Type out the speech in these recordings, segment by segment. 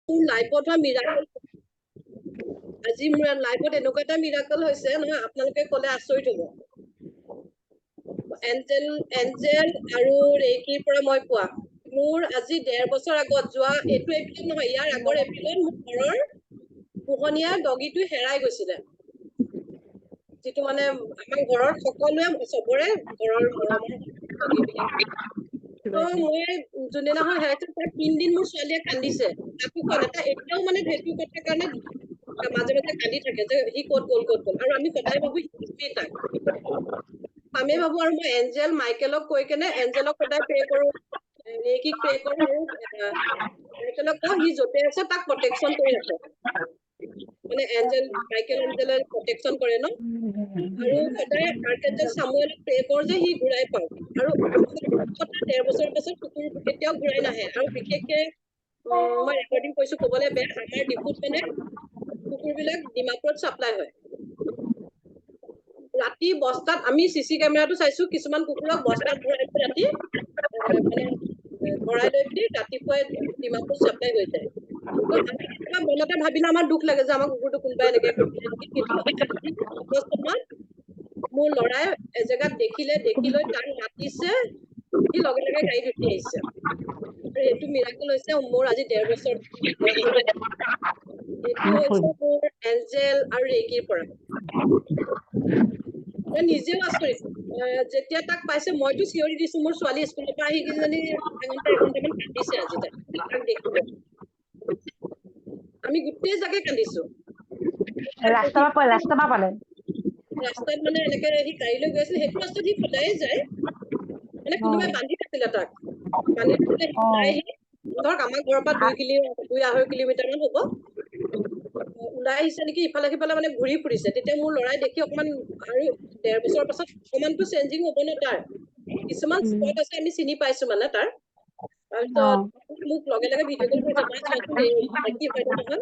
মোৰ লাইফত হোৱা মিৰাকল আজি মোৰ লাইফত এনেকুৱা এটা মিৰাকল হৈছে নহয় আপোনালোকে ক'লে আচৰিত হ'ব এঞ্জেল আৰু ৰেকিৰ পৰা মই পোৱা মোৰ আজি 1.5 বছৰ আগত যোৱা এইটো এপ্ৰিল নহয় ইয়াৰ আগৰ এপ্ৰিলত মোৰ ঘৰৰ পোহনীয়া ডগীটো হেৰাই গৈছিলে যিটো মানে আমাৰ ঘৰৰ সকলোৱে চবৰে ঘৰৰ মৰমৰ ডগীবিলাক মই যোনদিনাখন হেৰাইছে তাৰ 3 দিন মোৰ ছোৱালীয়ে কান্দিছে তাকো কোৱা নাই এতিয়াও মানে সেইটো কথাৰ কাৰণে মাজে মাজে কান্দি থাকে যে সি ক'ত গ'ল আৰু আমি সদায় ভাবো সি তাক আমি ভাবো আৰু মই এঞ্জেল মাইকেলক কৈ কেনে এঞ্জেলক সদায় প্ৰে কৰো ৰেকিক প্ৰে কৰো আৰু মাইকেলক কওঁ সি য'তে আছে তাক প্ৰটেকশ্যন কৰি ৰাখে মানে মাইকেল এঞ্জেলে প্ৰটেকশ্যন কৰে ন আৰু সদায় আৰ্কেঞ্জেল সামুৱেলক প্ৰে কৰো যে সি ঘূৰাই পাওক আৰু 1.5 বছৰ পাছত কুকুৰ কেতিয়াও ঘূৰাই নাহে আৰু বিশেষকে মই ৰেকৰ্ডিং কৰিছো ক'বলৈ বেয়া আমাৰ ডিপুত মানে কুকুৰবিলাক ডিমাপুৰত চাপ্লাই হয় ৰাতি বস্তাত আমি চিচি কেমেৰাটো চাইছো কিছুমান কুকুৰক বস্তাত ভৰাই ৰাতি মানে ভৰাই লৈ পিনি ৰাতিপুৱাই ডিমাপুৰ চাপ্লাই হৈ যায় মনতে ভাবিলে আমাৰ দুখ লাগে যে আমাৰ কুকুৰটো কোনোবাই এনেকে কিন্তু মোৰ ল'ৰাই এজেগাত দেখি লৈ তাক মাতিছে সি লগে লগে গাড়ীত উঠি আহিছে আৰু এইটো মিৰাকল হৈছে মোৰ আজি 1.5 বছৰ এইটো হৈছে মোৰ এঞ্জেল আৰু ৰেকিৰ পৰা মই নিজেও আচৰিত যেতিয়া তাক পাইছে মইতো চিঞৰি দিছো মোৰ ছোৱালী স্কুলৰ পৰা আহি কিজনী এঘণ্টামান কান্দিছে আজি তাক দেখিব আমি গোটেই জাগে কান্দিছো ৰাস্তা পালে ৰাস্তাত মানে এনেকে সি গাড়ী লৈ গৈ আছিল সেইটো ৰাস্তাত সি সদায়ে যায় মানে কোনোবাই বান্ধি আছিলে তাক বান্ধি থৈছিলে ধৰক আমাৰ ঘৰৰ পৰা 2-2.5 কিলোমিটাৰ মান হ'ব ওলাই আহিছে নেকি ইফালে সিফালে মানে ঘূৰি ফুৰিছে তেতিয়া মোৰ ল'ৰাই দেখি অকমান আৰু 1.5 বছৰৰ পাছত অকমানতো চেঞ্জিং হ'ব ন তাৰ কিছুমান স্পট আছে আমি চিনি পাইছো মানে তাৰ তাৰপিছত মোক লগে লগে ভিডিঅ' কল কৰিছে মই চাইছো কি হয়তো নহয়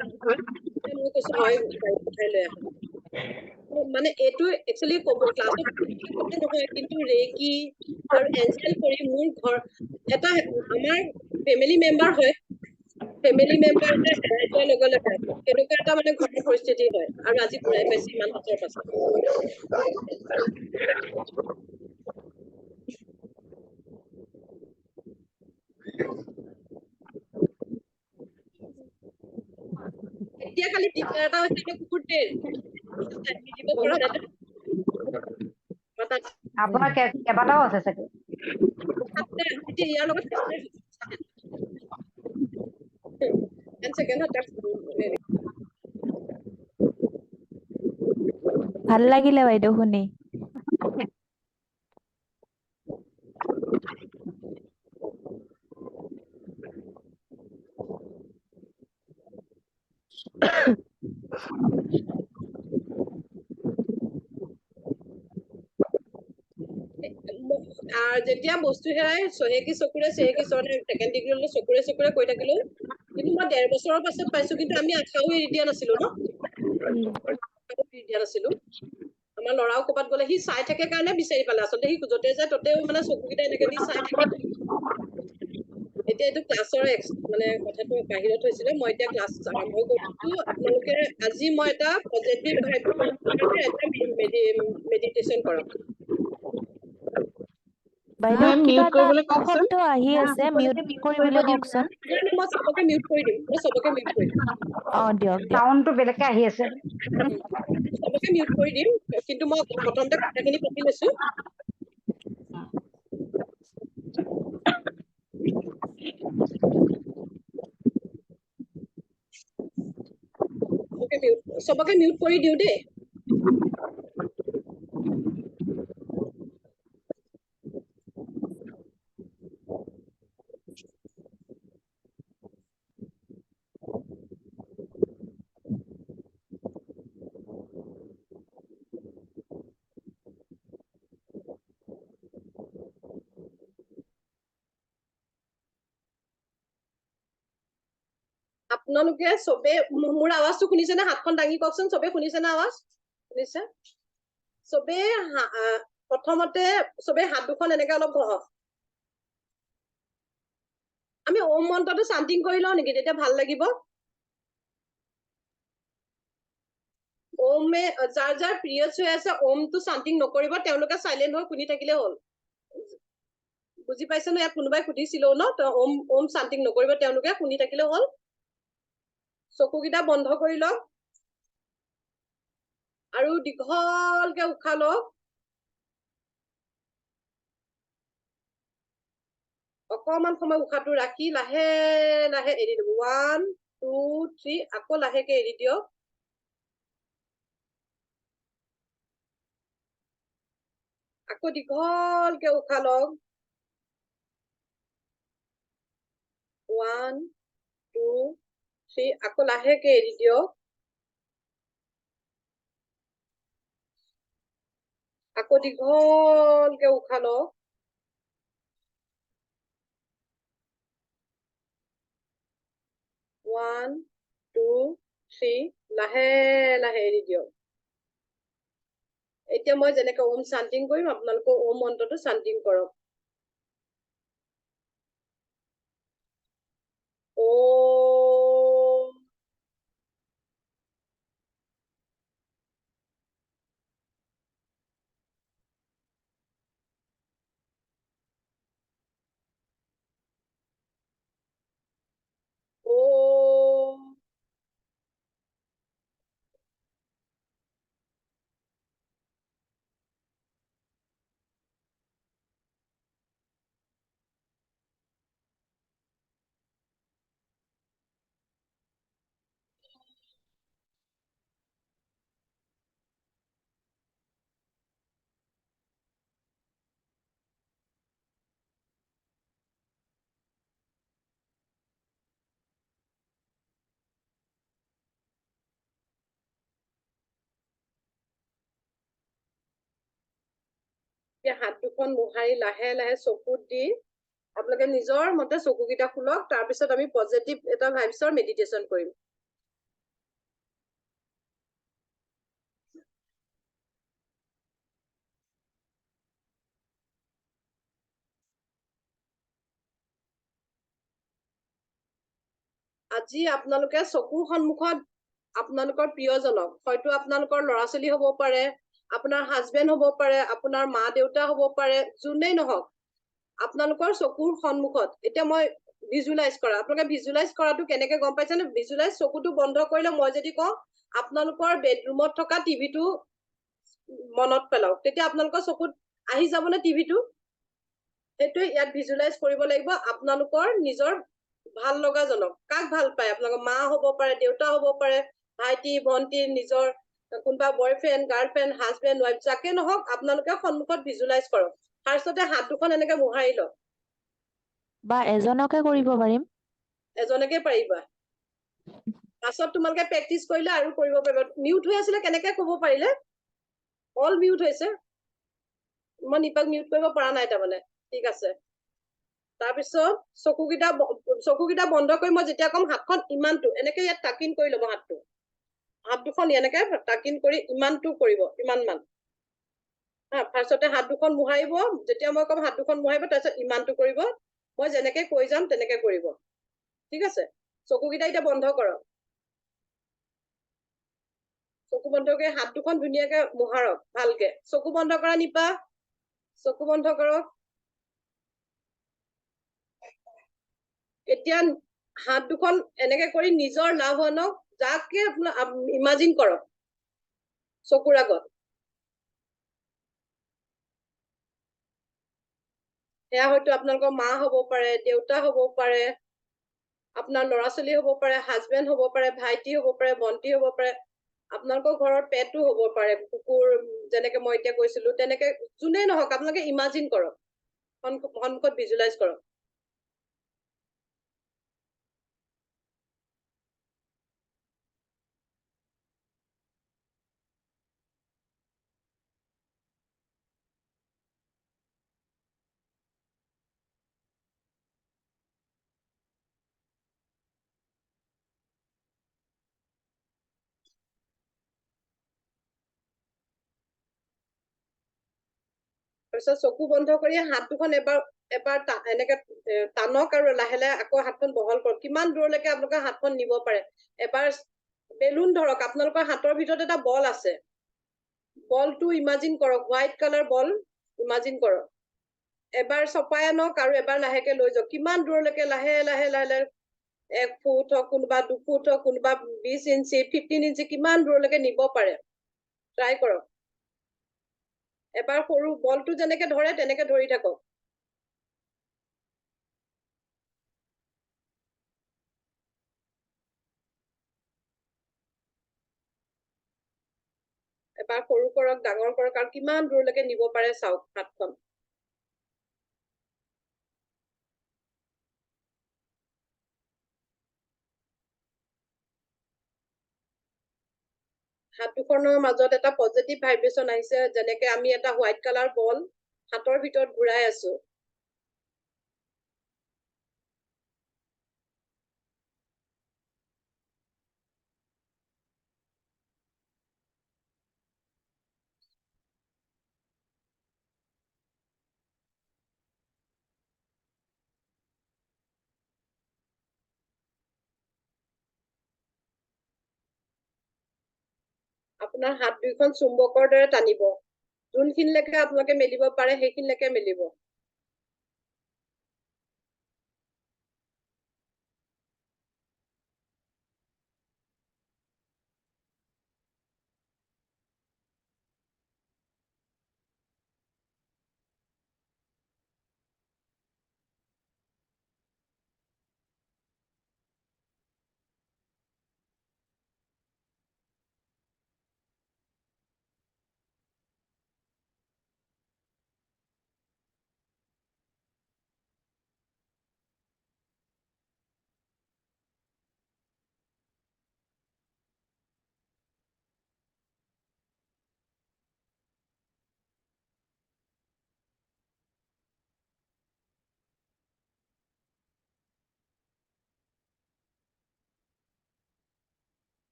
মই কৈছো হয় গাড়ী উঠাই লৈ আহা মানে এইটো একচুৱেলি ক্লাছত নহয় কিন্তু ৰেকি আৰু এঞ্জেল কৰি মোৰ ঘৰ এটা আমাৰ ফেমিলি মেম্বাৰ হয় ফেমিলি মেম্বাৰ হেৰাই যোৱাৰ লগে লগে কেনেকুৱা এটা মানে ঘৰৰ পৰিস্থিতি হয় আৰু আজি ঘূৰাই পাইছে ইমান বছৰ পাছত এতিয়া খালি দিগদাৰ এটা হৈছে আমাৰ কুকুৰটোৰ দিব পৰা নাই আপোনাৰ কেইবাটাও আছে চাগে এতিয়া ইয়াৰ লগত ভাল লাগিলে বাইদেউ শুনি যেতিয়া বস্তু হেৰাই চহেকি চকুৰে ছেকেণ্ড ডিগ্ৰীলৈ চকুৰে কৈ থাকিলো কিন্তু মই 1.5 বছৰৰ পাছত পাইছো কিন্তু আমি আশাও এৰি দিয়া নাছিলো ন আমাৰ ল'ৰাও ক'ৰবাত গ'লে সি চাই থাকে কাৰণে বিচাৰি পালে আচলতে সি য'তে যায় ততেও মানে চকুকেইটা এনেকে দি চাই থাকে এতিয়া এইটো ক্লাছৰ মানে কথাটো বাহিৰত হৈছিলে মই এতিয়া ক্লাছ আৰম্ভ কৰিছো আপোনালোকে আজি মই এটা পজিটিভ মেডিটেশ্যন কৰাম বাইদেউ কিবা এটা শব্দ আহি আছে মিউট কৰিবলৈ দিয়কচোন মই চবকে মিউট কৰি দিম দিয়ক সাউণ্ডটো বেলেগকে আহি আছে চবকে মিউট কৰি দিম কিন্তু মই প্ৰথমতে কথাখিনি পাতি লৈছো চবকে মিউট কৰি দিও দেই আপোনালোকে চবে মোৰ আৱাজটো শুনিছে নে হাতখন দাঙি কওকচোন চবে শুনিছে না আৱাজ শুনিছে চবে প্ৰথমতে চবে হাত দুখন এনেকে অলপ ঘহক আমি ওম মন্ত্ৰটো চান্টিং কৰি লওঁ নেকি তেতিয়া ভাল লাগিব ওমে যাৰ যাৰ পিৰিয়ডছ হৈ আছে ওমটো চান্টিং নকৰিব, তেওঁলোকে চাইলেণ্ট হৈ শুনি থাকিলে হ'ল। বুজি পাইছে ন? ইয়াত কোনোবাই সুধিছিলো ন, ওম ওম চান্টিং নকৰিব, তেওঁলোকে শুনি থাকিলে হ'ল। চকুকেইটা বন্ধ কৰি লওক আৰু দীঘলকে উশাহ লওক। অকমান সময় উশাহটো ৰাখি লাহে লাহে এৰি দিব। 1 2 3 আকৌ লাহেকে এৰি দিয়ক। আকৌ দীঘলকে উশাহ লওক। 1 2 3 আকৌ লাহেকে এৰি দিয়ক। আকৌ দীঘলকে উশাহ লওক। 1 2 3 লাহে লাহে এৰি দিয়ক। এতিয়া মই যেনেকে ওম চান্টিং কৰিম, আপোনালোকে ওম মন্ত্ৰটো চান্টিং কৰক। ওম ওম হাত দুখন মোহাৰি লাহে লাহে চকুত দি আপোনালোকে নিজৰ মতে চকুকেইটা খুলক। তাৰপিছত আমি পজিটিভ এটা ভাইবছৰ মেডিটেশ্যন কৰিম। আজি আপোনালোকে চকুৰ সন্মুখত আপোনালোকৰ প্ৰিয়জনক, হয়তো আপোনালোকৰ ল'ৰা ছোৱালী হ'ব পাৰে, আপোনাৰ হাজবেণ্ড হ'ব পাৰে, আপোনাৰ মা দেউতা হ'ব পাৰে, যোনেই নহওক, আপোনালোকৰ চকুৰ সন্মুখত এতিয়া মই ভিজুৱেলাইজ কৰা। আপোনালোকে ভিজুৱেলাইজ কৰাটো কেনেকে গম পাইছে নে? ভিজুৱেলাইজ চকুটো বন্ধ কৰিলে মই যদি কওঁ আপোনালোকৰ বেডৰুমত থকা টিভিটো মনত পেলাওক, তেতিয়া আপোনালোকৰ চকুত আহি যাবনে টিভিটো? সেইটোৱে ইয়াত ভিজুৱেলাইজ কৰিব লাগিব। আপোনালোকৰ নিজৰ ভাল লগা জনক, কাক ভাল পায় আপোনালোকৰ? মা হ'ব পাৰে, দেউতা হ'ব পাৰে, ভাইটি ভন্টি, নিজৰ কোনোবা বয়ফ্ৰেণ্ড গাৰ্লফ্ৰেণ্ড হাজবেণ্ড ৱাইফ, যাকে নহওক আপোনালোকে সন্মুখত ভিজুৱেলাইজ কৰক। ফাৰ্ষ্টতে হাত দুখন এনেকে মোহাৰি লওক। বা এজনকে কৰিব পাৰিম? এজনকে পাৰিবা। পাছত তোমালোকে প্ৰেক্টিচ কৰিলে আৰু কৰিব পাৰিবা। মিউট হৈ আছিলে, কেনেকে ক'ব পাৰিলে? অল মিউট হৈছে। মই নিপাক মিউট কৰিব পৰা নাই তাৰমানে। ঠিক আছে। তাৰপিছত চকুকেইটা বন্ধ কৰি মই যেতিয়া কম হাতখন ইমানটো এনেকে ইয়াত টাকিন কৰি ল'ব। হাত দুখন এনেকে টাকিন কৰি ইমানটো কৰিব, ইমান মান। ফাৰ্ষ্টতে হাত দুখন মোহাৰিব। যেতিয়া মই কম হাত দুখন মোহাৰিব, তাৰপিছত ইমানটো কৰিব। মই যেনেকে কৈ যাম তেনেকে কৰিব। ঠিক আছে? চকুকেইটা এতিয়া বন্ধ কৰক। চকু বন্ধ কৰি হাত দুখন ধুনীয়াকে মোহাৰক ভালকে। চকু বন্ধ কৰা নিপা। চকু বন্ধ কৰক। এতিয়া হাত দুখন এনেকে কৰি নিজৰ লাভজনক যাকে আপোনাৰ ইমাজিন কৰক চকুৰ আগত। সেয়া হয়তো আপোনালোকৰ মা হ'ব পাৰে, দেউতা হ'ব পাৰে, আপোনাৰ ল'ৰা ছোৱালী হ'ব পাৰে, হাজবেণ্ড হ'ব পাৰে, ভাইটি হ'ব পাৰে, ভন্টি হ'ব পাৰে, আপোনালোকৰ ঘৰৰ পেটো হ'ব পাৰে, কুকুৰ, যেনেকে মই এতিয়া কৈছিলো, তেনেকে যোনেই নহওক আপোনালোকে ইমাজিন কৰক, সন্মুখত ভিজুৱেলাইজ কৰক। তাৰপিছত চকু বন্ধ কৰি হাত দুখন এবাৰ এনেকে টানক আৰু লাহে লাহে আকৌ হাতখন বহল কৰক। কিমান দূৰলৈকে আপোনালোকে হাতখন নিব পাৰে। এবাৰ বেলুন ধৰক আপোনালোকৰ হাতৰ ভিতৰত এটা বল আছে, বলটো ইমাজিন কৰক, হোৱাইট কালাৰ বল ইমাজিন কৰক, এবাৰ চপাই আনক আৰু এবাৰ লাহেকে লৈ যাওক, কিমান দূৰলৈকে লাহে লাহে লাহে লাহে 1 ফুট হওক, কোনোবা 2 ফুট হওক, কোনোবা 20 ইঞ্চি 15 ইঞ্চি, কিমান দূৰলৈকে নিব পাৰে ট্ৰাই কৰক। এবাৰ সৰু বলটো যেনেকে ধৰে তেনেকে ধৰি থাকক। এবাৰ সৰু কৰক, ডাঙৰ কৰক, আৰু কিমান দূৰলৈকে নিব পাৰে চাওক হাতখন। হাত দুখনৰ মাজত এটা পজিটিভ ভাইব্ৰেচন আহিছে, যেনেকে আমি এটা হোৱাইট কালাৰ বল হাতৰ ভিতৰত ঘূৰাই আছো। আপোনাৰ হাত দুইখন চুম্বকৰ দৰে টানিব, যোনখিনিলৈকে আপোনালোকে মেলিব পাৰে সেইখিনিলৈকে মেলিব।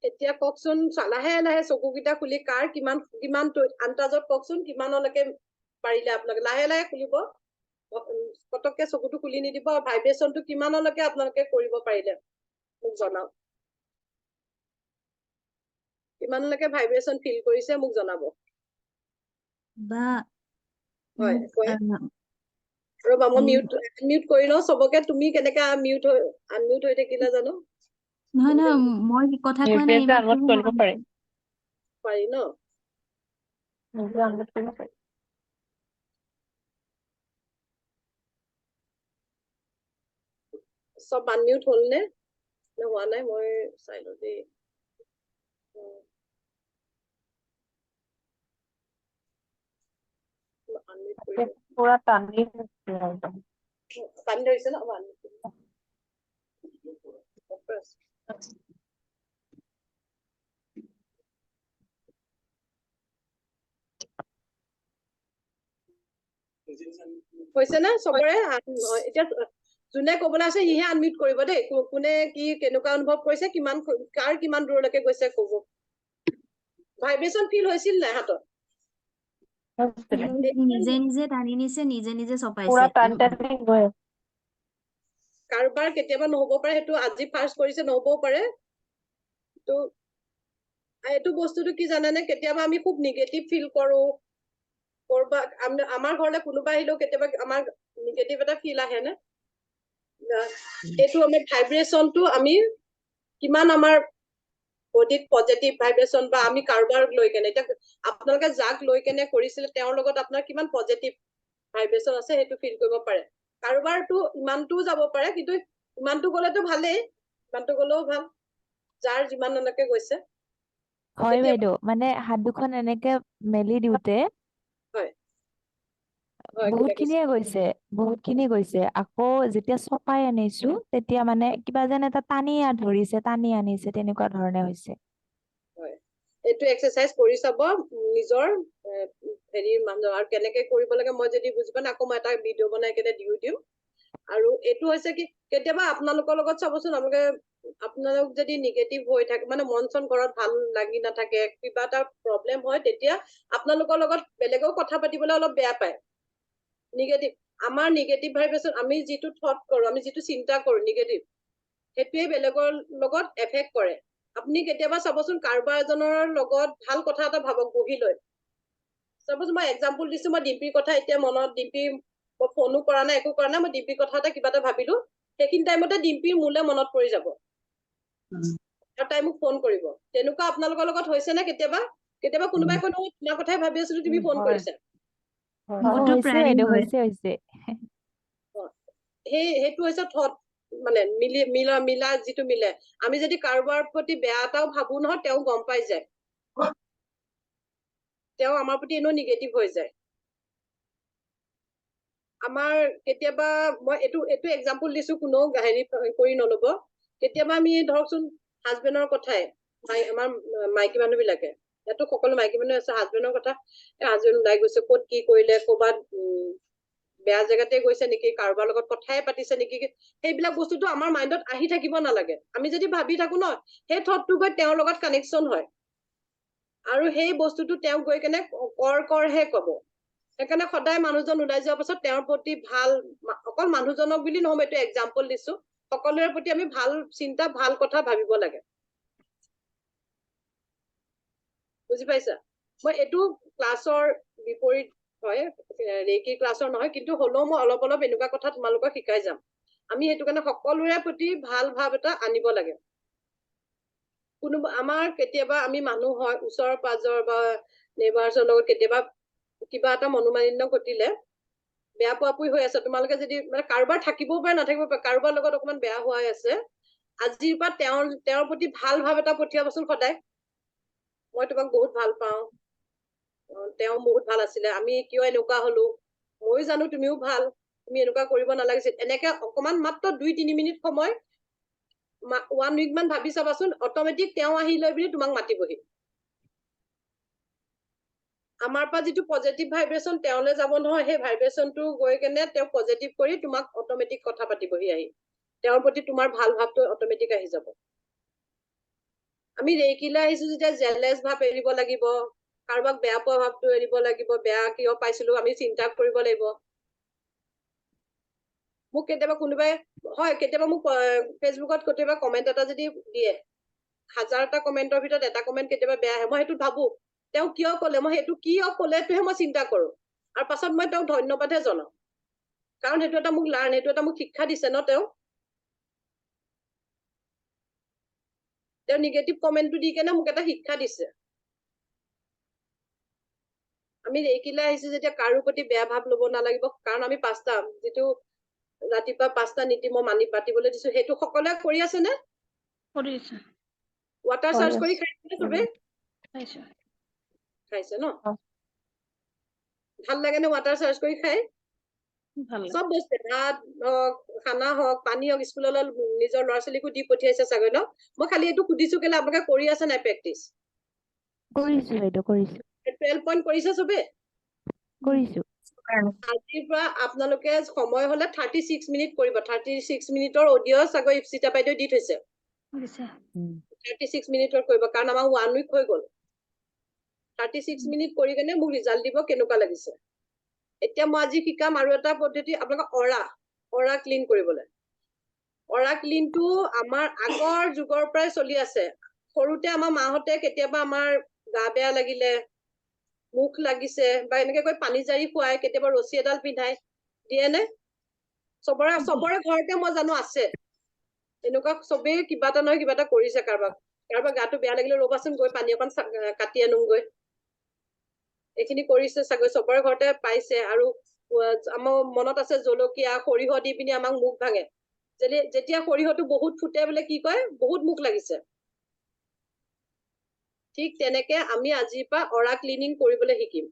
এতিয়া কওকচোন, লাহে লাহে চকুকেইটা খুলি কাৰ কিমান কিমান আন্তাজত কওকচোন, কিমানলৈকে পাৰিলে আপোনালোকে লাহে লাহে খুলিব, পটককে চকুটো খুলি নিদিব। ভাইব্ৰেচনটো কিমানলৈকে আপোনালোকে কৰিব পাৰিলে মোক জনাওক, কিমানলৈকে ভাইব্ৰেচন ফিল কৰিছে মোক জনাব। বা হয় কয় আহ, ৰবা, মই মিউট কৰি লওঁ চবকে। তুমি কেনেকে আনমিউট হৈ থাকিলা জানো? নহয় নহয়, মই কথা কোৱা নাই, UPS এইমাত্ৰ আনমিউট কৰিব পাৰি। পাৰি ন? আনমিউট কৰিব পাৰি। চব আনমিউট হ'ল নে হোৱা নাই? মই চাই লওঁ দেই। আনমিউট কৰিব, পুৰা টানি ধৰিছে একদম। পানী ধৰিছে ন? unmute কৰিম। হৈছে নে চবৰে? এতিয়া যোনে কবলৈ আছে সিহে আনমিউট কৰিব দেই। কোনে কি কেনেকুৱা অনুভৱ কৰিছে, কিমান কাৰ কিমান দূৰলৈকে গৈছে কব। ভাইব্ৰেচন ফিল হৈছিল নাই হাতত? নিজে নিজে টানি নিছে, নিজে নিজে চপাইছে। পুৰা টানি টানি গৈ আছে। কাৰোবাৰ কেতিয়াবা নহব পাৰে, সেইটো আজি ফাৰ্ষ্ট কৰিছে নহবও পাৰে। তো এইটো বস্তুটো কি জানেনে, কেতিয়াবা আমি খুব নিগেটিভ ফিল কৰো, আমাৰ ঘৰলে কোনোবা আহিলেও কেতিয়াবা আমাৰ নিগেটিভ এটা ফিল আহে নে? এইটো আমি ভাইব্ৰেচনটো আমি কিমান আমাৰ বডিত পজিটিভ ভাইব্ৰেচন, বা আমি কাৰোবাৰ লৈ কেনে, এতিয়া আপোনালোকে যাক লৈ কেনে কৰিছিলে তেওঁৰ লগত আপোনাৰ কিমান পজিটিভ ভাইব্ৰেচন আছে সেইটো ফিল কৰিব পাৰে। কাৰোবাৰটো ইমানটোও যাব পাৰে, কিন্তু ইমানটো গলেতো ভালেই, ইমানটো গলেও ভাল, যাৰ যিমানলৈকে গৈছে। হয় বাইদেউ, মানে হাত দুখন এনেকে মেলি দিওঁতে হয় বহুত খিনিয়ে গৈছে। আকৌ যেতিয়া চপাই আনিছো তেতিয়া মানে কিবা যেন এটা টানি আনিছে তেনেকুৱা ধৰণে হৈছে। হয়, এইটো এক্সাৰচাইজ কৰি চাব নিজৰ হেৰি মানুহ, আৰু কেনেকে কৰিব লাগে মই যদি বুজি পাওঁ আকৌ মই এটা ভিডিঅ' বনাই কেনে দিও দিম। আৰু এইটো হৈছে কি, কেতিয়াবা আপোনালোকৰ লগত চাবচোন, আপোনালোক যদি নিগেটিভ হৈ থাকে, মানে মন চন ঘৰত ভাল লাগি নাথাকে, কিবা এটা প্ৰব্লেম হয়, তেতিয়া আপোনালোকৰ লগত বেলেগেও কথা পাতিবলৈ অলপ বেয়া পায়, নিগেটিভ। আমাৰ নিগেটিভ ভাইব্ৰেচন, আমি যিটো থট কৰো, আমি যিটো চিন্তা কৰো নিগেটিভ, সেইটোৱে বেলেগৰ লগত এফেক্ট কৰে। আপুনি কেতিয়াবা চাবচোন কাৰোবাৰ এজনৰ লগত ভাল কথা এটা ভাবক বহি লৈ। চাপোজ মই এক্সাম্পল দিছো, মই ডিম্পিৰ কথা এতিয়া মনত, ডিম্পি মই ফোনো কৰা নাই, একো কৰা নাই, মই ডিম্পিৰ কথা এটা কিবা এটা ভাবিলো, সেইখিনি টাইমতে ডিম্পিৰ মোলে মনত পৰি যাব আৰু তাই মোক ফোন কৰিব। তেনেকুৱা আপোনালোকৰ লগত হৈছে নে কেতিয়াবা? কেতিয়াবা কোনোবাই কয় নহয় তোমাৰ কথাই ভাবি আছিলো, তুমি ফোন হয়। কৰিছা। মোৰতো হৈছে প্ৰায়ে বাইদেউ, হয়। হৈছে সেইটো হৈছে থট, মানে মিলা যিটো মিলে। আমি যদি কাৰোবাৰ প্ৰতি বেয়া এটাও ভাবো নহয়, তেওঁ গম পাই যায়, তেওঁ আমাৰ প্ৰতি এনেও নিগেটিভ হৈ যায়। আমাৰ কেতিয়াবা, মই এইটো এক্সাম্পল দিছো, কোনো হেৰি কৰি নলব। কেতিয়াবা আমি ধৰকচোন হাজবেণ্ডৰ কথাই, আমাৰ মাইকী মানুহ বিলাকে, ইয়াতো সকলো মাইকী মানুহ আছে, হাজবেণ্ডৰ কথা, হাজবেণ্ড ওলাই গৈছে, ক'ত কি কৰিলে, ক'ৰবাত বেয়া জেগাতে গৈছে নেকি, কাৰোবাৰ লগত কথাই পাতিছে নেকি, সেইবিলাক বস্তুটো আমাৰ মাইণ্ডত আহি থাকিব নালাগে। আমি যদি ভাবি থাকো ন, সেই থটটো গৈ তেওঁৰ লগত কানেকশ্যন হয় আৰু সেই বস্তুটো তেওঁ গৈ কেনে কৰহে কব। সেইকাৰণে সদায় মানুহজন ওলাই যোৱাৰ পাছত তেওঁৰ প্ৰতি ভাল, অকল মানুহজনক বুলি নহব, এইটো এক্সাম্পল দিছো, সকলোৰে প্ৰতি আমি ভাল চিন্তা, ভাল কথা ভাবিব লাগে। বুজি পাইছা? মই এইটো ক্লাছৰ বিপৰীত হয়, ৰেকি ক্লাছৰ নহয়, কিন্তু হলেও মই অলপ অলপ এনেকুৱা কথা তোমালোকক শিকাই যাম। আমি সেইটো কাৰণে সকলোৰে প্ৰতি ভাল ভাৱ এটা আনিব লাগে। কোনোবা আমাৰ কেতিয়াবা আমি মানুহ হয়, ওচৰ পাজৰ বা নেবাৰ্ছৰ লগত কেতিয়াবা কিবা এটা মনোমালিন্য ঘটিলে, বেয়া পোৱা পুই হৈ আছে, তোমালোকে যদি মানে কাৰোবাৰ থাকিবও পাৰে, নাথাকিব পাৰে, কাৰোবাৰ লগত অকমান বেয়া হোৱাই আছে, আজিৰ পৰা তেওঁৰ প্ৰতি ভাল ভাৱ এটা পঠিয়াবচোন সদায়। মই তোমাক বহুত ভাল পাওঁ, তেওঁ বহুত ভাল আছিলে, আমি কিয় এনেকুৱা হলো, ময়ো জানো তুমিও ভাল, তুমি এনেকুৱা কৰিব নালাগিছিল, এনেকে অকমান মাত্ৰ 2-3 মিনিট সময় 1 উইক মান ভাবি চাবাচোন, অটমেটিক তেওঁ আহি লৈ বুলি তোমাক মাতিবহি। আমাৰ পৰা যিটো পজিটিভ ভাইব্ৰেচন তেওঁলৈ যাব নহয়, সেই ভাইব্ৰেচনটো গৈ কেনে তেওঁ পজিটিভ কৰি তোমাক অটমেটিক কথা পাতিবহি আহি, তেওঁৰ প্ৰতি তোমাৰ ভাল ভাৱটো অটমেটিক আহি যাব। আমি ৰেকিলে আহিছো যেতিয়া জেলেছ ভাৱ এৰিব লাগিব, কাৰোবাক বেয়া পোৱা ভাৱটো এৰিব লাগিব, বেয়া কিয় পাইছিলো আমি চিন্তা কৰিব লাগিব। মোক কেতিয়াবা কোনোবাই, হয় কেতিয়াবা মোক ফেচবুকত কেতিয়াবা কমেন্ট এটা যদি দিয়ে, 1000টা কমেন্টৰ ভিতৰত এটা কমেন্ট কেতিয়াবা বেয়া আহে, মই সেইটো ভাবো তেওঁ কিয় কলে, মই সেইটো কিয় কলেটোহে মই চিন্তা কৰো, আৰু পাছত মই তেওঁক ধন্যবাদহে জনাও, কাৰণ সেইটো এটা মোক সেইটো এটা মোক শিক্ষা দিছে ন। তেওঁ নিগেটিভ কমেন্টটো দি কেনে মোক এটা শিক্ষা দিছে। আমি ৰেকিলে আহিছো যেতিয়া কাৰো প্ৰতি বেয়া ভাৱ লব নালাগিব, কাৰণ আমি 5টা যিটো ৰাতিপুৱা 5টা নীতি মই পাতিবলৈ দিছো, সেইটো সকলোৱে কৰি আছে নে? কৰিছে। ৱাটাৰ চাৰ্জ কৰি খাইছে চবে? খাইছো। খাইছে ন? ভাল লাগে নে ৱাটাৰ চাৰ্জ কৰি খাই? ভাল লাগে। চব বস্তু, ভাত হওক, খানা হওক, পানী হওক, স্কুললৈ নিজৰ ল'ৰা ছোৱালীকো দি পঠিয়াইছে চাগৈ ন? মই খালি এইটো সুধিছো কেলে আপোনালোকে কৰি আছে নাই প্ৰেক্টিচ? কৰিছো বাইদেউ, কৰিছো 12 পইণ্ট কৰিছে চবে? কৰিছো। আজিৰ পৰা আপোনালোকে সময় হলে 36 মিনিট কৰিব। 36 মিনিটৰ অডিঅ' চাগৈ ইপ্সিতা বাইদেউ দি থৈছে। 36 মিনিটৰ কৰিব, কাৰণ আমাৰ 1 উইক হৈ গল। 36 মিনিট কৰি কেনে মোক ৰিজাল্ট দিব কেনেকুৱা লাগিছে। এতিয়া মই আজি শিকাম আৰু এটা পদ্ধতি, আপোনালোকক অৰা ক্লিন কৰিবলৈ। অৰা ক্লিনটো আমাৰ আগৰ যুগৰ পৰাই চলি আছে। সৰুতে আমাৰ মাহঁতে কেতিয়াবা আমাৰ গা বেয়া লাগিলে, মুখ লাগিছে বা এনেকে কৈ পানী জাৰি খুৱাই, কেতিয়াবা ৰছী এডাল পিন্ধাই দিয়ে নে? চবৰে ঘৰতে মই জানো আছে এনেকুৱা, চবেই কিবা এটা নহয় কিবা এটা কৰিছে। কাৰোবাৰ গাটো বেয়া লাগিলে ৰবাচোন গৈ পানী অকণ কাটি আনোগৈ, এইখিনি কৰিছে চাগৈ, চবৰে ঘৰতে পাইছে। আৰু আমাৰ মনত আছে জলকীয়া সৰিয়হ দি পিনি আমাক মুখ ভাঙে, যেতিয়া সৰিয়হটো বহুত ফুটে বোলে কি কয়, বহুত মুখ লাগিছে। ঠিক তেনেকে আমি আজিৰ পৰা অৰা ক্লিনিং কৰিবলৈ শিকিম।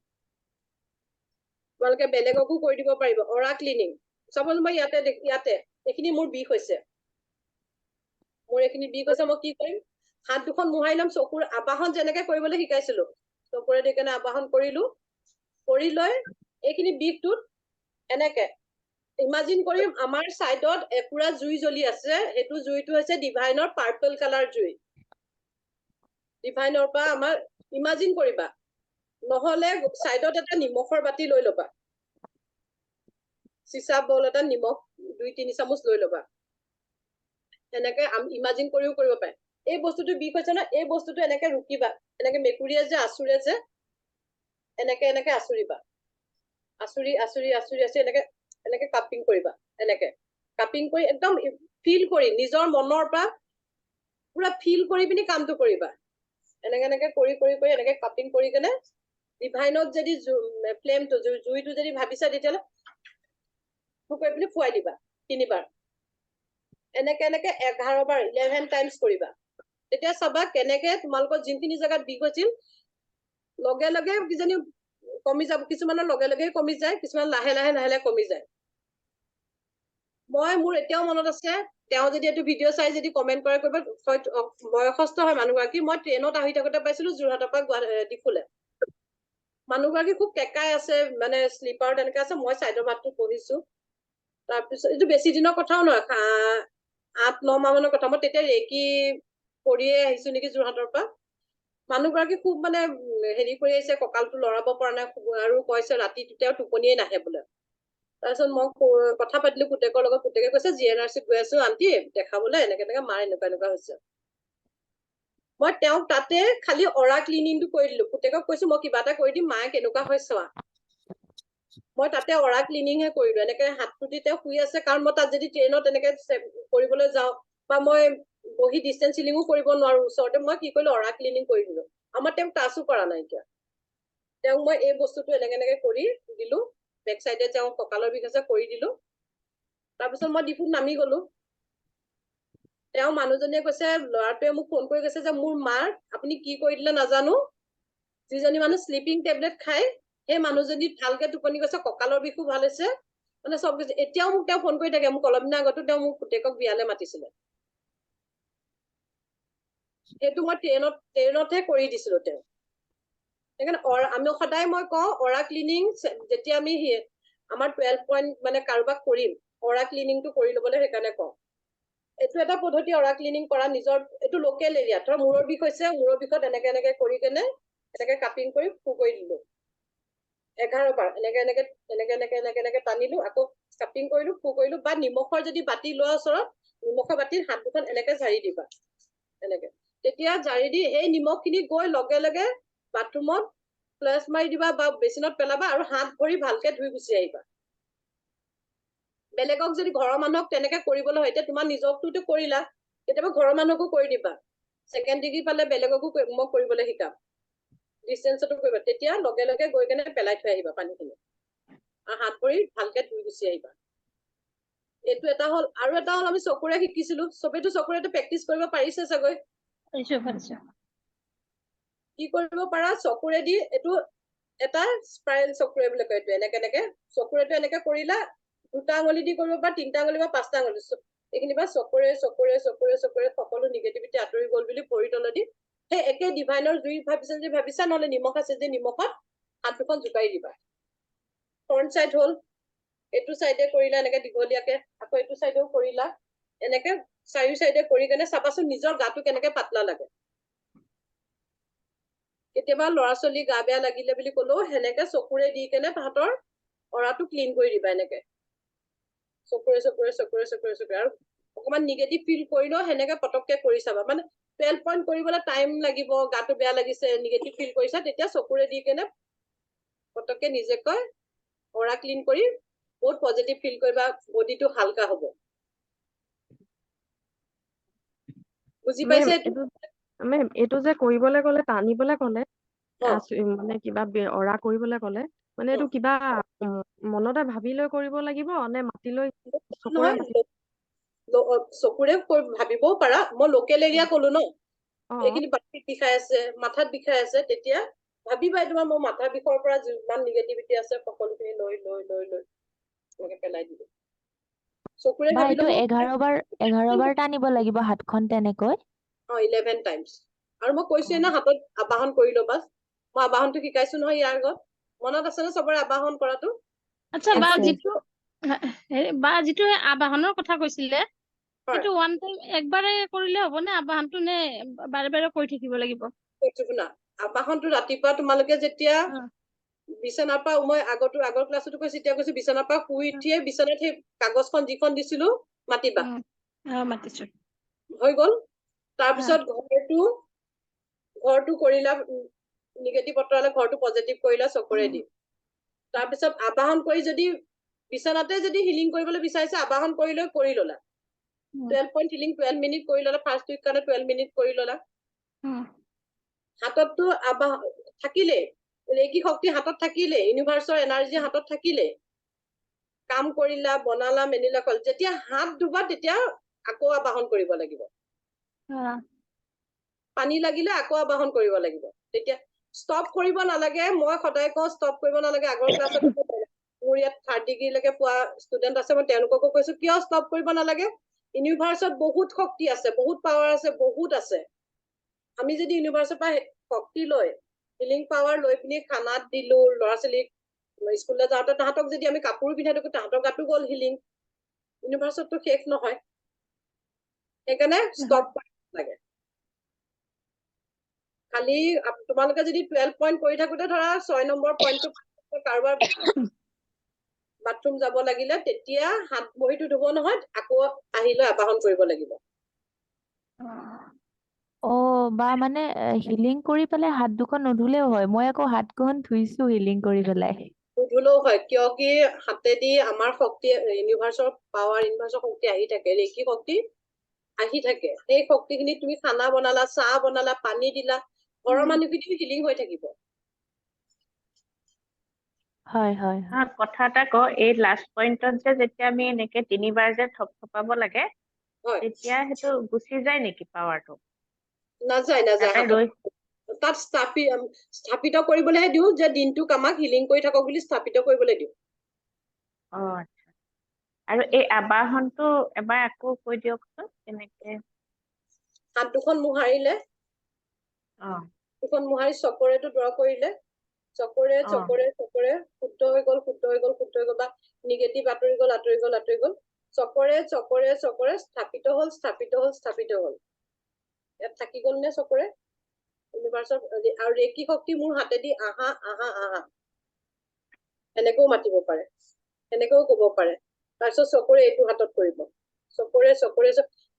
তোমালোকে বেলেগকো কৰি দিব পাৰিব অৰা ক্লিনিং। চাপোজ মই ইয়াতে এইখিনি মোৰ বিষ হৈছে, মই কি কৰিম, হাত দুখন মোহাৰি লম, চকুৰ আবাহন যেনেকে কৰিবলৈ শিকাইছিলো, চকুৰে দি কেনে আবাহন কৰিলো, কৰি লৈ এইখিনি বিষটোত এনেকে ইমাজিন কৰিম আমাৰ চাইডত একুৰা জুই জ্বলি আছে, সেইটো জুইটো হৈছে ডিভাইনৰ পাৰ্পল কালাৰ জুই। ডিভাইনৰ পৰা আমাৰ ইমাজিন কৰিবা, নহলে চাইডত এটা নিমখৰ বাতি লৈ ল'বা, চিচা বল এটা নিমখ 2-3 চামুচ লৈ ল'বা এনেকে ইমাজিন কৰিও কৰিব পাৰে এই বস্তুটো বিষ হৈছে না এই বস্তুটো এনেকে ৰুকিবা এনেকে মেকুৰীয়ে যে আচুৰে যে এনেকে এনেকে আচুৰিবা আচুৰি আচুৰি আচুৰি আচুৰি এনেকে এনেকে কাপিং কৰিবা এনেকে কাপিং কৰি একদম ফিল কৰি নিজৰ মনৰ পৰা পুৰা ফিল কৰি পিনি কামটো কৰিবা এনেকে এনেকে কৰি কৰি কৰি এনেকে কাপিং কৰি কেনে ডিভাইনত যদি ফ্লেমটো জুইটো যদি ভাবিছা তেতিয়াহ'লে কৰি পিনি ফুৱাই দিবা 3বাৰ এনেকে এনেকে 11 বাৰ 11 টাইমছ কৰিবা তেতিয়া চাবা কেনেকে তোমালোকৰ যিখিনি জায়গাত বিষ হৈছিল লগে লগে কিজানি কমি যাব কিছুমানৰ লগে লগে কমি যায় কিছুমান লাহে লাহে লাহে লাহে কমি যায় মোৰ এতিয়াও মনত আছে তেওঁ যদি এইটো ভিডিঅ' চাই যদি কমেন্ট কৰে কৰিব বয়সস্থ হয় মানুহগৰাকী মই ট্ৰেইনত আহি থাকোতে পাইছিলো যোৰহাটৰ পৰা ডিফুলে মানুহগৰাকী খুব কেকাই আছে মানে স্লিপাৰত এনেকে আছে মই চাইডৰ বাটটো পঢ়িছো তাৰপিছত এইটো বেছি দিনৰ কথাও নহয় 8-9 মাহৰ কথা মই তেতিয়া ৰেকি কৰিয়ে আহিছো নেকি যোৰহাটৰ পৰা মানুহগৰাকী খুব মানে হেৰি কৰি আহিছে কঁকালটো লৰাব পৰা নাই আৰু কৈছে ৰাতি তেওঁ টোপনিয়ে নাহে বোলে তাৰপিছত মই কথা পাতিলো পুতেকৰ লগত পুতেকে কৈছে জিএনআৰচিত গৈ আছো আন্টি দেখাবলৈ এনেকে এনেকে মাৰ এনেকুৱা এনেকুৱা হৈছে মই তেওঁক তাতে খালি অৰা ক্লিনিংটো কৰি দিলো পুতেকক কৈছো মই কিবা এটা কৰি দিম মায়ে কেনেকুৱা হৈছে মই তাতে অৰা ক্লিনিংহে কৰিলো এনেকে হাতটো দি তেওঁ শুই আছে কাৰণ মই তাত যদি ট্ৰেইনত এনেকে কৰিবলৈ যাওঁ বা মই বহি ডিষ্টেন্স হিলিঙো কৰিব নোৱাৰো ওচৰতে মই কি কৰিলো অৰা ক্লিনিং কৰি দিলো আমাৰ তেওঁক টাচো কৰা নাই এতিয়া তেওঁক মই এই বস্তুটো এনেকে এনেকে কৰি দিলো বেক চাইডে তেওঁ কঁকালৰ বিষ আছে কৰি দিলো তাৰপিছত মই ডিপুত নামি গলো তেওঁ মানুহজনীয়ে কৈছে ল'ৰাটোৱে মোক ফোন কৰি কৈছে যে মোৰ মাৰ আপুনি কি কৰি দিলে নাজানো যিজনী মানুহ স্লিপিং টেবলেট খায় সেই মানুহজনী ভালকে টোপনি গৈছে কঁকালৰ বিষো ভাল হৈছে মানে সব কিছু এতিয়াও মোক তেওঁ ফোন কৰি থাকে মোক অলপ দিনৰ আগতো তেওঁ মোক পুতেকক বিয়ালে মাতিছিলে সেইটো মই ট্ৰেইনতহে কৰি দিছিলো তেওঁ সেইকাৰণে আমি সদায় মই কওঁ অৰা ক্লিনিং যেতিয়া আমি আমাৰ 12 পইণ্ট মানে কাৰোবাক কৰিম অৰা ক্লিনিংটো কৰি ল'বলৈ সেইকাৰণে কওঁ এইটো এটা পদ্ধতি অৰা ক্লিনিং কৰা নিজৰ এইটো লোকেল এৰিয়াত ধৰ মূৰৰ বিষ হৈছে মূৰৰ বিষত এনেকে এনেকে কৰি কেনে এনেকে কাপিং কৰি ফু কৰি দিলো 11 বাৰ এনেকে এনেকে এনেকে এনেকে এনেকে এনেকে টানিলো আকৌ কাপিং কৰিলো ফু কৰিলো বা নিমখৰ যদি বাতি লোৱা ওচৰত নিমখৰ বাতিৰ হাত দুখন এনেকে ঝাৰি দিবা এনেকে তেতিয়া ঝাৰি দি এই নিমখখিনি গৈ লগে লগে বাথৰুমত ফ্লাছ মাৰি দিবা বা বেচিনত পেলাবা আৰু হাত ভৰি ভালকে ধুই গুচি আহিবা বেলেগক যদি ঘৰৰ মানুহক তেনেকে কৰিবলৈ হয় এতিয়া তোমাৰ নিজকটোতো কৰিলা কেতিয়াবা ঘৰৰ মানুহকো কৰি দিবা সেকেন্ড ডিগ্ৰী পালে বেলেগকো মই কৰিবলৈ শিকাম ডিষ্টেন্সতো কৰিবা তেতিয়া লগে লগে গৈ কেনে পেলাই থৈ আহিবা পানীখিনি আৰু হাত ভৰি ভালকে ধুই গুচি আহিবা এইটো এটা হল আৰু এটা হল আমি চকুৰে শিকিছিলো সবেতো চকুৰেটো প্ৰেক্টিচ কৰিব পাৰিছে চাগৈ পাৰিছো কি কৰিব পাৰা চকুৰেদি এইটো এটা স্পাইৰেল চকুৰে বুলি কয় এইটো এনেকে এনেকে চকুৰেটো এনেকে কৰিলা 2টা আঙুলি দি কৰিব পাৰা 3টা আঙুলি বা 5টা আঙুলি এইখিনি বা চকুৰে চকুৰে চকুৰে চকুৰে সকলো নিগেটিভিটি আঁতৰি গল বুলি ভৰি তলেদি সেই একে ডিভাইনৰ জুই ভাবিছা নহলে নিমখ আছে যে নিমখত হাত দুখন জোকাৰি দিবা ফ্ৰণ্ট চাইড হল এইটো চাইডে কৰিলা এনেকে দীঘলীয়াকে আকৌ এইটো চাইডেও কৰিলা এনেকে চাৰিও চাইডে কৰি কেনে চাবাচোন নিজৰ গাটো কেনেকে পাতলা লাগে কেতিয়াবা ল'ৰা ছোৱালী গা বেয়া লাগিলে বুলি কলো সেনেকে চকুৰে দি কেনে তাহাঁতৰ অৰাটো ক্লিন কৰি দিবা এনেকে চকুৰে চকুৰে চকুৰে চকুৰে চকুৰে আৰু অকমান নিগেটিভ ফিল কৰিলেও সেনেকে পটককে কৰি চাবা মানে 12 পইণ্ট কৰিবলৈ টাইম লাগিব গাটো বেয়া লাগিছে নিগেটিভ ফিল কৰিছা তেতিয়া চকুৰে দি কেনে পটককে নিজেকৈ অৰা ক্লিন কৰি বহুত পজিটিভ ফিল কৰিবা বডিটো হালকা হ'ব বুজি পাইছে মেম এইটো যে কৰিবলৈ গলে টানিবলৈ গলে মানে কিবা অৰা কৰিবলৈ গলে মানে এইটো কিবা মনতে ভাবি লৈ কৰিব লাগিব নে মাতি লৈ নহয় চকুৰে ভাবিবও পাৰা মই লোকেল এৰিয়া কলো ন এইখিনি বাটিত বিষাই আছে মাথাত বিষাই আছে তেতিয়া ভাবিবা তোমাৰ মোৰ মাথাৰ বিষৰ পৰা যিমান নিগেটিভিটি আছে সকলোখিনি লৈ লৈ লৈ লৈ এনেকে পেলাই দিলো চকুৰে বা ভাবিলো এইটো 11 বাৰ টানিব লাগিব হাতখন তেনেকৈ 11 টাইমছ আৰু মই কৈছোৱে না হাতত আবাহন কৰি ল'বা মই আবাহনটো শিকাইছো নহয় ইয়াৰ আগত মনত আছে নে চবৰে আবাহন কৰাটো আচ্ছা বা আছে। যিটো আবাহনৰ কথা কৈছিলে হয় সেইটো ওৱান টাইম একবাৰে কৰিলে হ'ব নে আবাহনটো নে বাৰে বাৰে কৰি থাকিব লাগিব কৈছো শুনা আবাহনটো ৰাতিপুৱা তোমালোকে যেতিয়া বিছনাৰ পৰা মই আগৰ ক্লাছতো কৈছো এতিয়া কৈছো বিছনাৰ পৰা শুই উঠিয়ে বিছনাত সেই কাগজখন যিখন দিছিলো মাতিবা মাতিছো হৈ গল তাৰপিছত ঘৰটো কৰিলা নিগেটিভ অতৰালে ঘৰটো পজিটিভ কৰিলা চকুৰে দি তাৰপিছত আবাহন কৰি যদি বিছনাতে যদি হিলিং কৰিবলৈ বিচাৰিছে আবাহন কৰি লৈ কৰি ললা 12 পইণ্ট হিলিং 12 মিনিট কৰি ললা ফাৰ্ষ্ট উইক কাৰণে 12 মিনিট কৰি ললা হাততটো থাকিলে ৰেকি শক্তি হাতত থাকিলে ইউনিভাৰ্সৰ এনাৰ্জি হাতত থাকিলে কাম কৰিলা বনালা মেনিলা কল যেতিয়া হাত ধুবা তেতিয়া আকৌ আবাহন কৰিব লাগিব পানী লাগিলে আকৌ আবাহন কৰিব লাগিব তেতিয়া ষ্টপ কৰিব নালাগে মই সদায় কওঁ ষ্টপ কৰিব নালাগে আগৰ ক্লাছত মোৰ ইয়াত 3rd ডিগ্ৰীলৈকে পোৱা ষ্টুডেন্ট আছে মই তেওঁলোককো কৈছো কিয় ষ্টপ কৰিব নালাগে ইউনিভাৰ্সত বহুত শক্তি আছে বহুত পাৱাৰ আছে বহুত আছে আমি যদি ইউনিভাৰ্সৰ পৰা শক্তি লৈ হিলিং পাৱাৰ লৈ পিনি খানাত দিলো ল'ৰা ছোৱালীক স্কুললৈ যাওঁতে তাহাঁতক যদি আমি কাপোৰ পিন্ধাই দিওঁ তাহাঁতৰ গাতো গ'ল হিলিং ইউনিভাৰ্সতটো শেষ নহয় সেইকাৰণে ষ্টপ কৰিব লাগে খালি তোমালোকে যদি 12 পইণ্ট কৰি থাকোতে ধৰা 6 নম্বৰ পইণ্টটো কাৰোবাৰ বাথৰুম যাব লাগিলে তেতিয়া হাত বহিটো ধুব নহয় আকৌ আহিলৈ আবাহন কৰিব লাগিব বা মানে হিলিং কৰি পেলাই হাত দুখন নুধুলেও হয় মই আকৌ হাতখন ধুইছো হিলিং কৰি পেলাই নুধুলেও হয় কিয় কি হাতেদি আমাৰ শক্তি ইউনিভাৰ্সৰ পাৱাৰ ইউনিভাৰ্সৰ শক্তি আহি থাকে ৰেকি শক্তি আহি থাকে সেই শক্তিখিনি তুমি খানা বনালা চাহ বনালা পানী দিলা ঘৰৰ মানুহখিনিও হিলিং হৈ থাকিব হয় কথা এটা কওঁ এই লাষ্ট পইণ্টত যে যেতিয়া আমি এনেকে 3বাৰ যে থপথপাব লাগে হয় তেতিয়া সেইটো গুচি যায় নেকি পাৱাৰটো নাযায় তাতে ৰৈ তাত স্থাপিত কৰিবলৈহে দিওঁ যে দিনটোক আমাক হিলিং কৰি থাকক বুলি স্থাপিত কৰিবলৈ দিওঁ আচ্ছা আৰু এই আবাহনটো এবাৰ আকৌ কৈ দিয়কচোন কেনেকে হাত দুখন মোহাৰিলে দুখন মোহাৰি চকৰেটো ড্ৰ কৰিলে চকৰে শুদ্ধ হৈ গল বা নিগেটিভ আঁতৰি গল চকৰে স্থাপিত হল ইয়াত থাকি গল নে চকৰে ইউনিভাৰ্সত আৰু ৰেকি শক্তি মোৰ হাতেদি আহা এনেকেও মাতিব পাৰে এনেকেও কব পাৰে তাৰপিছত চকৰে এইটো হাতত কৰিব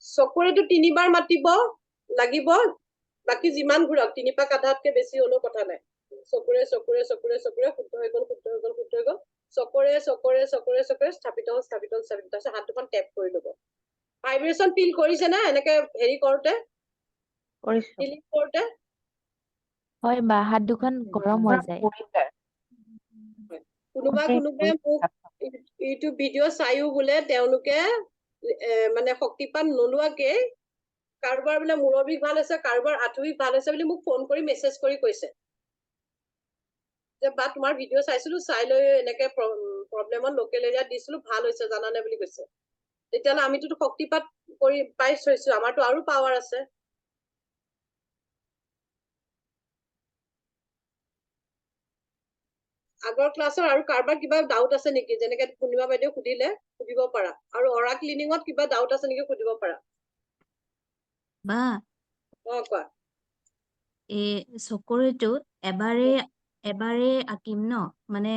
চকৰেটো 3বাৰ মাতিব লাগিব বাকি যিমান ঘূৰক 3 পাক আধাতকে বেছি হলেও কথা নাই চকৰে শুদ্ধ হৈ গল চকৰে স্থাপিত হল তাৰপিছত হাত দুখন টেপ কৰি লব ভাইব্ৰেচন ফিল কৰিছে না এনেকে হেৰি কৰোতে হিলিং কৰোতে হয় বা হাত দুখন গৰম হৈ যায় কোনোবাই মোক ইউটিউব ভিডিঅ' চাইও বোলে তেওঁলোকে মানে শক্তিপাত নোলোৱাকে কাৰোবাৰ বোলে মূৰৰ বিষ ভাল হৈছে কাৰোবাৰ আঁঠু বিষ ভাল হৈছে বুলি মোক ফোন কৰি মেছেজ কৰি কৈছে যে বা তোমাৰ ভিডিঅ' চাইছিলো চাই লৈ এনেকে প্ৰব্লেমত লোকেল এৰিয়াত দিছিলো ভাল হৈছে জানানে বুলি কৈছে তেতিয়াহ'লে আমিতো শক্তিপাত কৰি পাই থৈছো আমাৰতো আৰু পাৱাৰ আছে আগৰ ক্লাছৰ আৰু কাৰোবাৰ কিবা ডাউট আছে নেকি যেনেকে পূৰ্ণিমা বাইদেউ সুধিলে সুধিব পাৰা আৰু অৰা ক্লিনিঙত কিবা ডাউট আছে নেকি সুধিব পাৰা বা কোৱা এই চকৰিটো এবাৰে আঁকিম ন মানে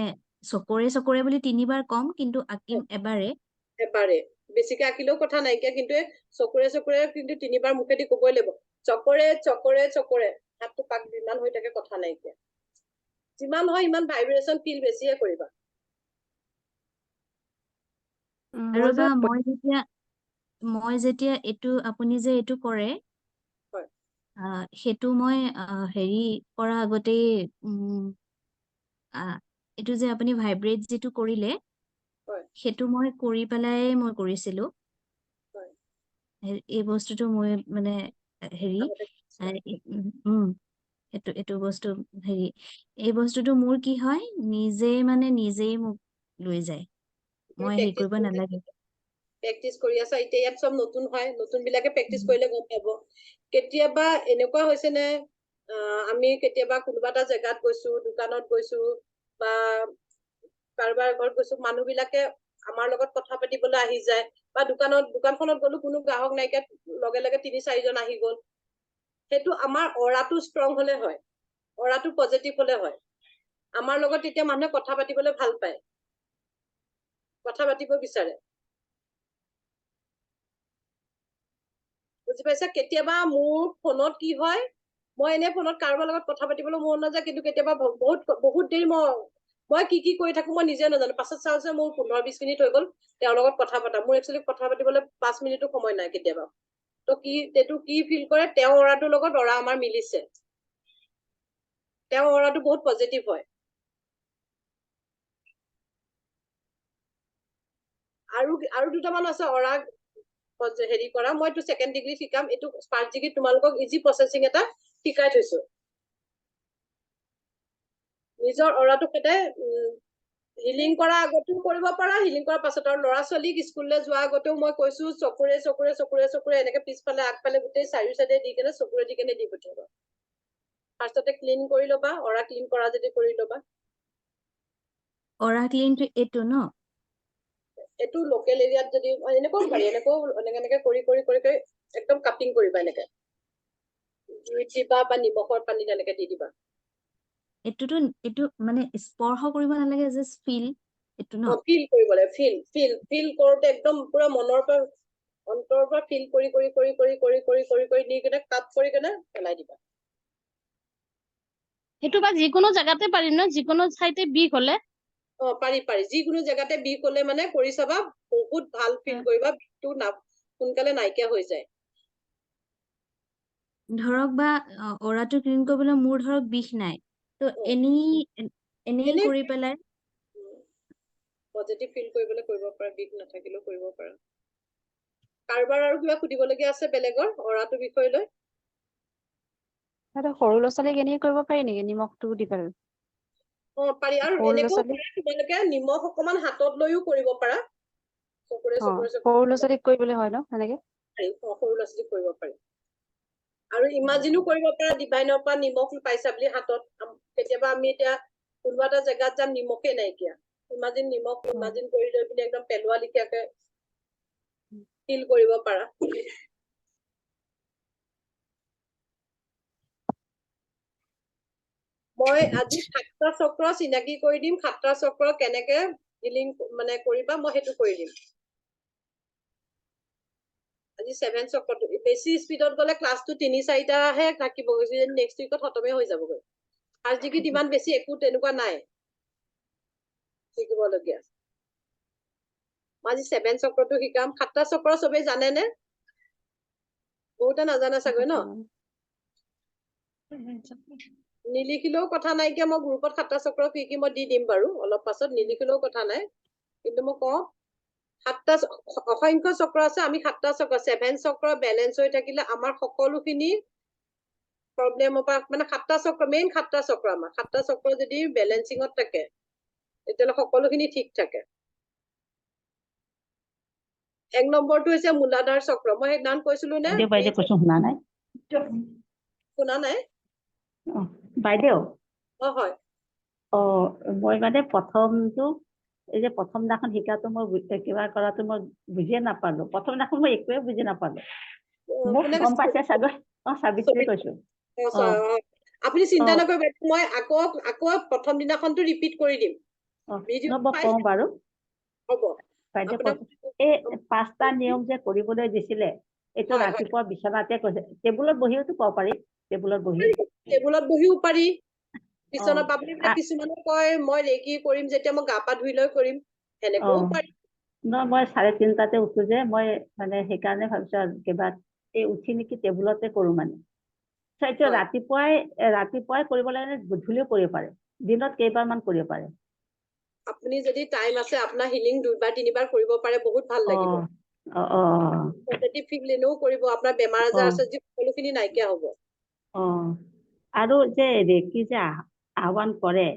চকৰে বুলি 3বাৰ কম কিন্তু আঁকিম এবাৰে বেছিকে আঁকিলেও কথা নাইকিয়া কিন্তু চকৰে কিন্তু 3বাৰ মুখেদি কবই লাগিব চকৰে হাতটো পাক যিমান হৈ থাকে কথা নাইকিয়া যিমান হয় ইমান ভাইব্ৰেচন ফিল বেছিয়ে কৰিবা আৰু বা মই যেতিয়া এইটো আপুনি যে এইটো কৰে সেইটো মই হেৰি কৰা আগতেই এইটো যে আপুনি ভাইব্ৰেট যিটো কৰিলে সেইটো মই কৰি পেলাই মই কৰিছিলো এই বস্তুটো মই মানে হেৰি এইটো বস্তু হেৰি এই বস্তুটো মোৰ কি হয় নিজেই মোক লৈ যায় মই হেৰি কৰিব নালাগে প্ৰেক্টিচ কৰি আছা এতিয়া ইয়াত সব নতুন হয় নতুন বিলাকে প্ৰেক্টিচ কৰিলে গম পাব কেতিয়াবা এনেকুৱা হৈছে নে আমি কেতিয়াবা কোনোবা এটা জেগাত গৈছো দোকানত গৈছো বা কাৰোবাৰ ঘৰত গৈছো মানুহ বিলাকে আমাৰ লগত কথা পাতিবলৈ আহি যায় বা দোকানখনত গলো কোনো গ্ৰাহক নাইকিয়া লগে লগে 3-4 জন আহি গল সেইটো আমাৰ অৰাটো ষ্ট্ৰং হলে হয় অৰাটো পজিটিভ হলে হয় আমাৰ লগত তেতিয়া মানুহে কথা পাতিবলৈ ভাল পায়, কথা পাতিব বিচাৰে। বুজি পাইছা? কেতিয়াবা মোৰ ফোনত কি হয়, মই এনে ফোনত কাৰোবাৰ লগত কথা পাতিবলৈ মন নাযায়, কিন্তু কেতিয়াবা বহুত দেৰি মই কি কৰি থাকো মই নিজে নাজানো। পাছত চাওঁ যে মোৰ 15-20 মিনিট হৈ গ'ল তেওঁৰ লগত কথা পতা। মোৰ একচুৱেলি কথা পাতিবলৈ 5 মিনিটো সময় নাই কেতিয়াবা। তো এইটো কি ফিল কৰে, তেওঁৰ অৰাটোৰ লগত অৰা আমাৰ মিলিছে। তেওঁৰ অৰাটো বহুত পজিটিভ হয়। আৰু দুটামান আছে অৰা হেৰি কৰা। মই এইটো 2nd ডিগ্ৰী শিকাম, এইটো 1st ডিগ্ৰী তোমালোকক ইজি প্ৰচেছিং এটা শিকাই থৈছো। নিজৰ অৰাটো সৈতে হিলিং কৰা আগতেও কৰিব পাৰা, হিলিং কৰাৰ পাছত। আৰু ল'ৰা-ছোৱালীক স্কুললৈ যোৱাৰ আগতেও মই কৈছো চকুৰে এনেকে পিছফালে আগফালে গোটেই চাৰিও চাইডে দি কেনে চকুৰে দি কেনে দি পঠিয়াবা। ফাৰ্ষ্টতে ক্লিন কৰি ল'বা, অৰা ক্লিন কৰা যদি কৰি ল'বা। অৰা ক্লিনটো এইটো ন? এইটো লোকেল এৰিয়াত যদি এনেকৈ পাৰি, এনেকে কৰি একদম কাটিং কৰিবা। এনেকে জুইত দিবা বা নিমখৰ পানীত এনেকে দি দিবা। এইটো মানে স্পৰ্শ কৰিব নালাগে, জাষ্ট ফিল এইটো ন? ফিল কৰিব লাগে, ফিল কৰোতে একদম পুৰা মনৰ পৰা অন্তৰৰ পৰা ফিল কৰি দি কেনে কাপ কৰি কেনে পেলাই দিবা। সেইটো বা যিকোনো জেগাতে পাৰিম ন? যিকোনো ঠাইতে বিষ হলে? পাৰি যিকোনো জেগাতে বিষ হলে মানে কৰি চাবা, বহুত ভাল ফিল কৰিবা। বিষটো সোনকালে নাইকিয়া হৈ যায়। ধৰক বা অৰাটো ক্লিন কৰিবলৈ মোৰ ধৰক বিষ নাই, তো এনেই কৰি পেলাই পজিটিভ ফিল কৰিবলৈ কৰিব পাৰা, বিষ নাথাকিলেও কৰিব পাৰা। কাৰোবাৰ আৰু কিবা সুধিবলগীয়া আছে বেলেগৰ অৰাটোৰ বিষয় লৈ? সৰু ল'ৰা-ছোৱালীক এনেই কৰিব পাৰি নেকি নিমখটো দি পেলাই? পাৰি। আৰু সৰু এনেকেও ল'ৰা-ছোৱালীক তোমালোকে নিমখ অকমান হাতত লৈও কৰিব পাৰা। চকুৰে সৰু ল'ৰা-ছোৱালীক কৰিবলৈ হয় ন সেনেকে? সৰু ল'ৰা-ছোৱালীক কৰিব পাৰি। আৰু ইমাজিনো কৰিব পাৰা, ডিভাইনৰ পৰা নিমখ পাইছা বুলি হাতত। কেতিয়াবা আমি এতিয়া কোনোবা এটা জেগাত যাম, নিমখে নাইকিয়া। নিমখ ইমাজিন কৰি লৈ পিনে একদম পেলোৱা লিখিয়াকে ফিল কৰিব পাৰা। মই আজি 7টা চক্ৰ চিনাকি কৰি দিম। 7টা চক্ৰ কেনেকে হিলিং মানে কৰিবা মই সেইটো কৰি দিম। আজি 7 চক্ৰটো বেছি স্পীডত গলে ক্লাছটো 3-4টাহে থাকিব, নেক্সট উইকত খতমে হৈ যাবগৈ। 1st ডিগ্ৰীত ইমান বেছি একো তেনেকুৱা নাই শিকিবলগীয়া। মই আজি 7 চক্ৰটো শিকাম। 7টা চক্ৰ চবেই জানেনে? বহুতে নাজানে চাগৈ ন? নিলিখিলেও কথা নাইকিয়া, মই গ্ৰুপত 7টা চক্ৰ কি মই দি দিম বাৰু অলপ পাছত। নিলিখিলেও কথা নাই, কিন্তু মই কওঁ 7টা অসংখ্য চক্ৰ আছে। আমি 7টা চক্ৰ 7 চক্ৰ বেলেঞ্চ হৈ থাকিলে আমাৰ সকলোখিনি প্ৰব্লেমৰ পৰা মানে 7টা চক্ৰ মেইন 7টা চক্ৰ আমাৰ 7টা চক্ৰ যদি বেলেঞ্চিঙত থাকে তেতিয়াহ'লে সকলোখিনি ঠিক থাকে। 1 নম্বৰটো হৈছে মূলাধাৰ চক্ৰ। মই সেইদিনাখন কৈছিলো নে? বাইদেউ কৈছো শুনা নাই? শুনা নাই? বাইদেউ হয়। মই মানে প্ৰথমটো এই যে প্ৰথম দিনাখন শিকাটো মই কিবা কৰাটো মই বুজিয়ে নাপালো। প্ৰথম দিনাখন মই একোৱে বুজি নাপালো। মোক গম পাইছে চাগৈ? সাবিত্ৰী কৈছো। আপুনি চিন্তা নকৰিব, মই আকৌ প্ৰথম দিনাখনটো ৰিপিট কৰি দিম। কওঁ বাৰু। হ'ব। বাইদেউ এই 5টা নিয়ম যে কৰিবলৈ দিছিলে, এইটো ৰাতিপুৱা বিচনাতে কৈছে। টেবুলত বহিওতো ক'ব পাৰি? টেবুলত বহিও পাৰি। বিচনাত কিছুমানে কয় মই ৰেকি কৰিম যেতিয়া মই গা পা ধুই লৈ কৰিম, সেনেকেও পাৰি। মই 3:30টাতে উঠো যে, মই মানে সেইকাৰণে ভাবিছো কিবা উঠি নেকি টেবুলতে কৰো মানে। এইটো ৰাতিপুৱাই কৰিব লাগে নে গধূলিও কৰিব পাৰে? দিনত কেইবাৰমান কৰিব পাৰে? আপুনি যদি টাইম আছে আপোনাৰ হিলিং 2-3বাৰ কৰিব পাৰে, বহুত ভাল লাগিব। পজিটিভ ফিল এনেও কৰিব, আপোনাৰ বেমাৰ আজাৰ আছে যি সকলোখিনি নাইকিয়া হ'ব। আৰু যে ৰেকি যে আহ্বান কৰে,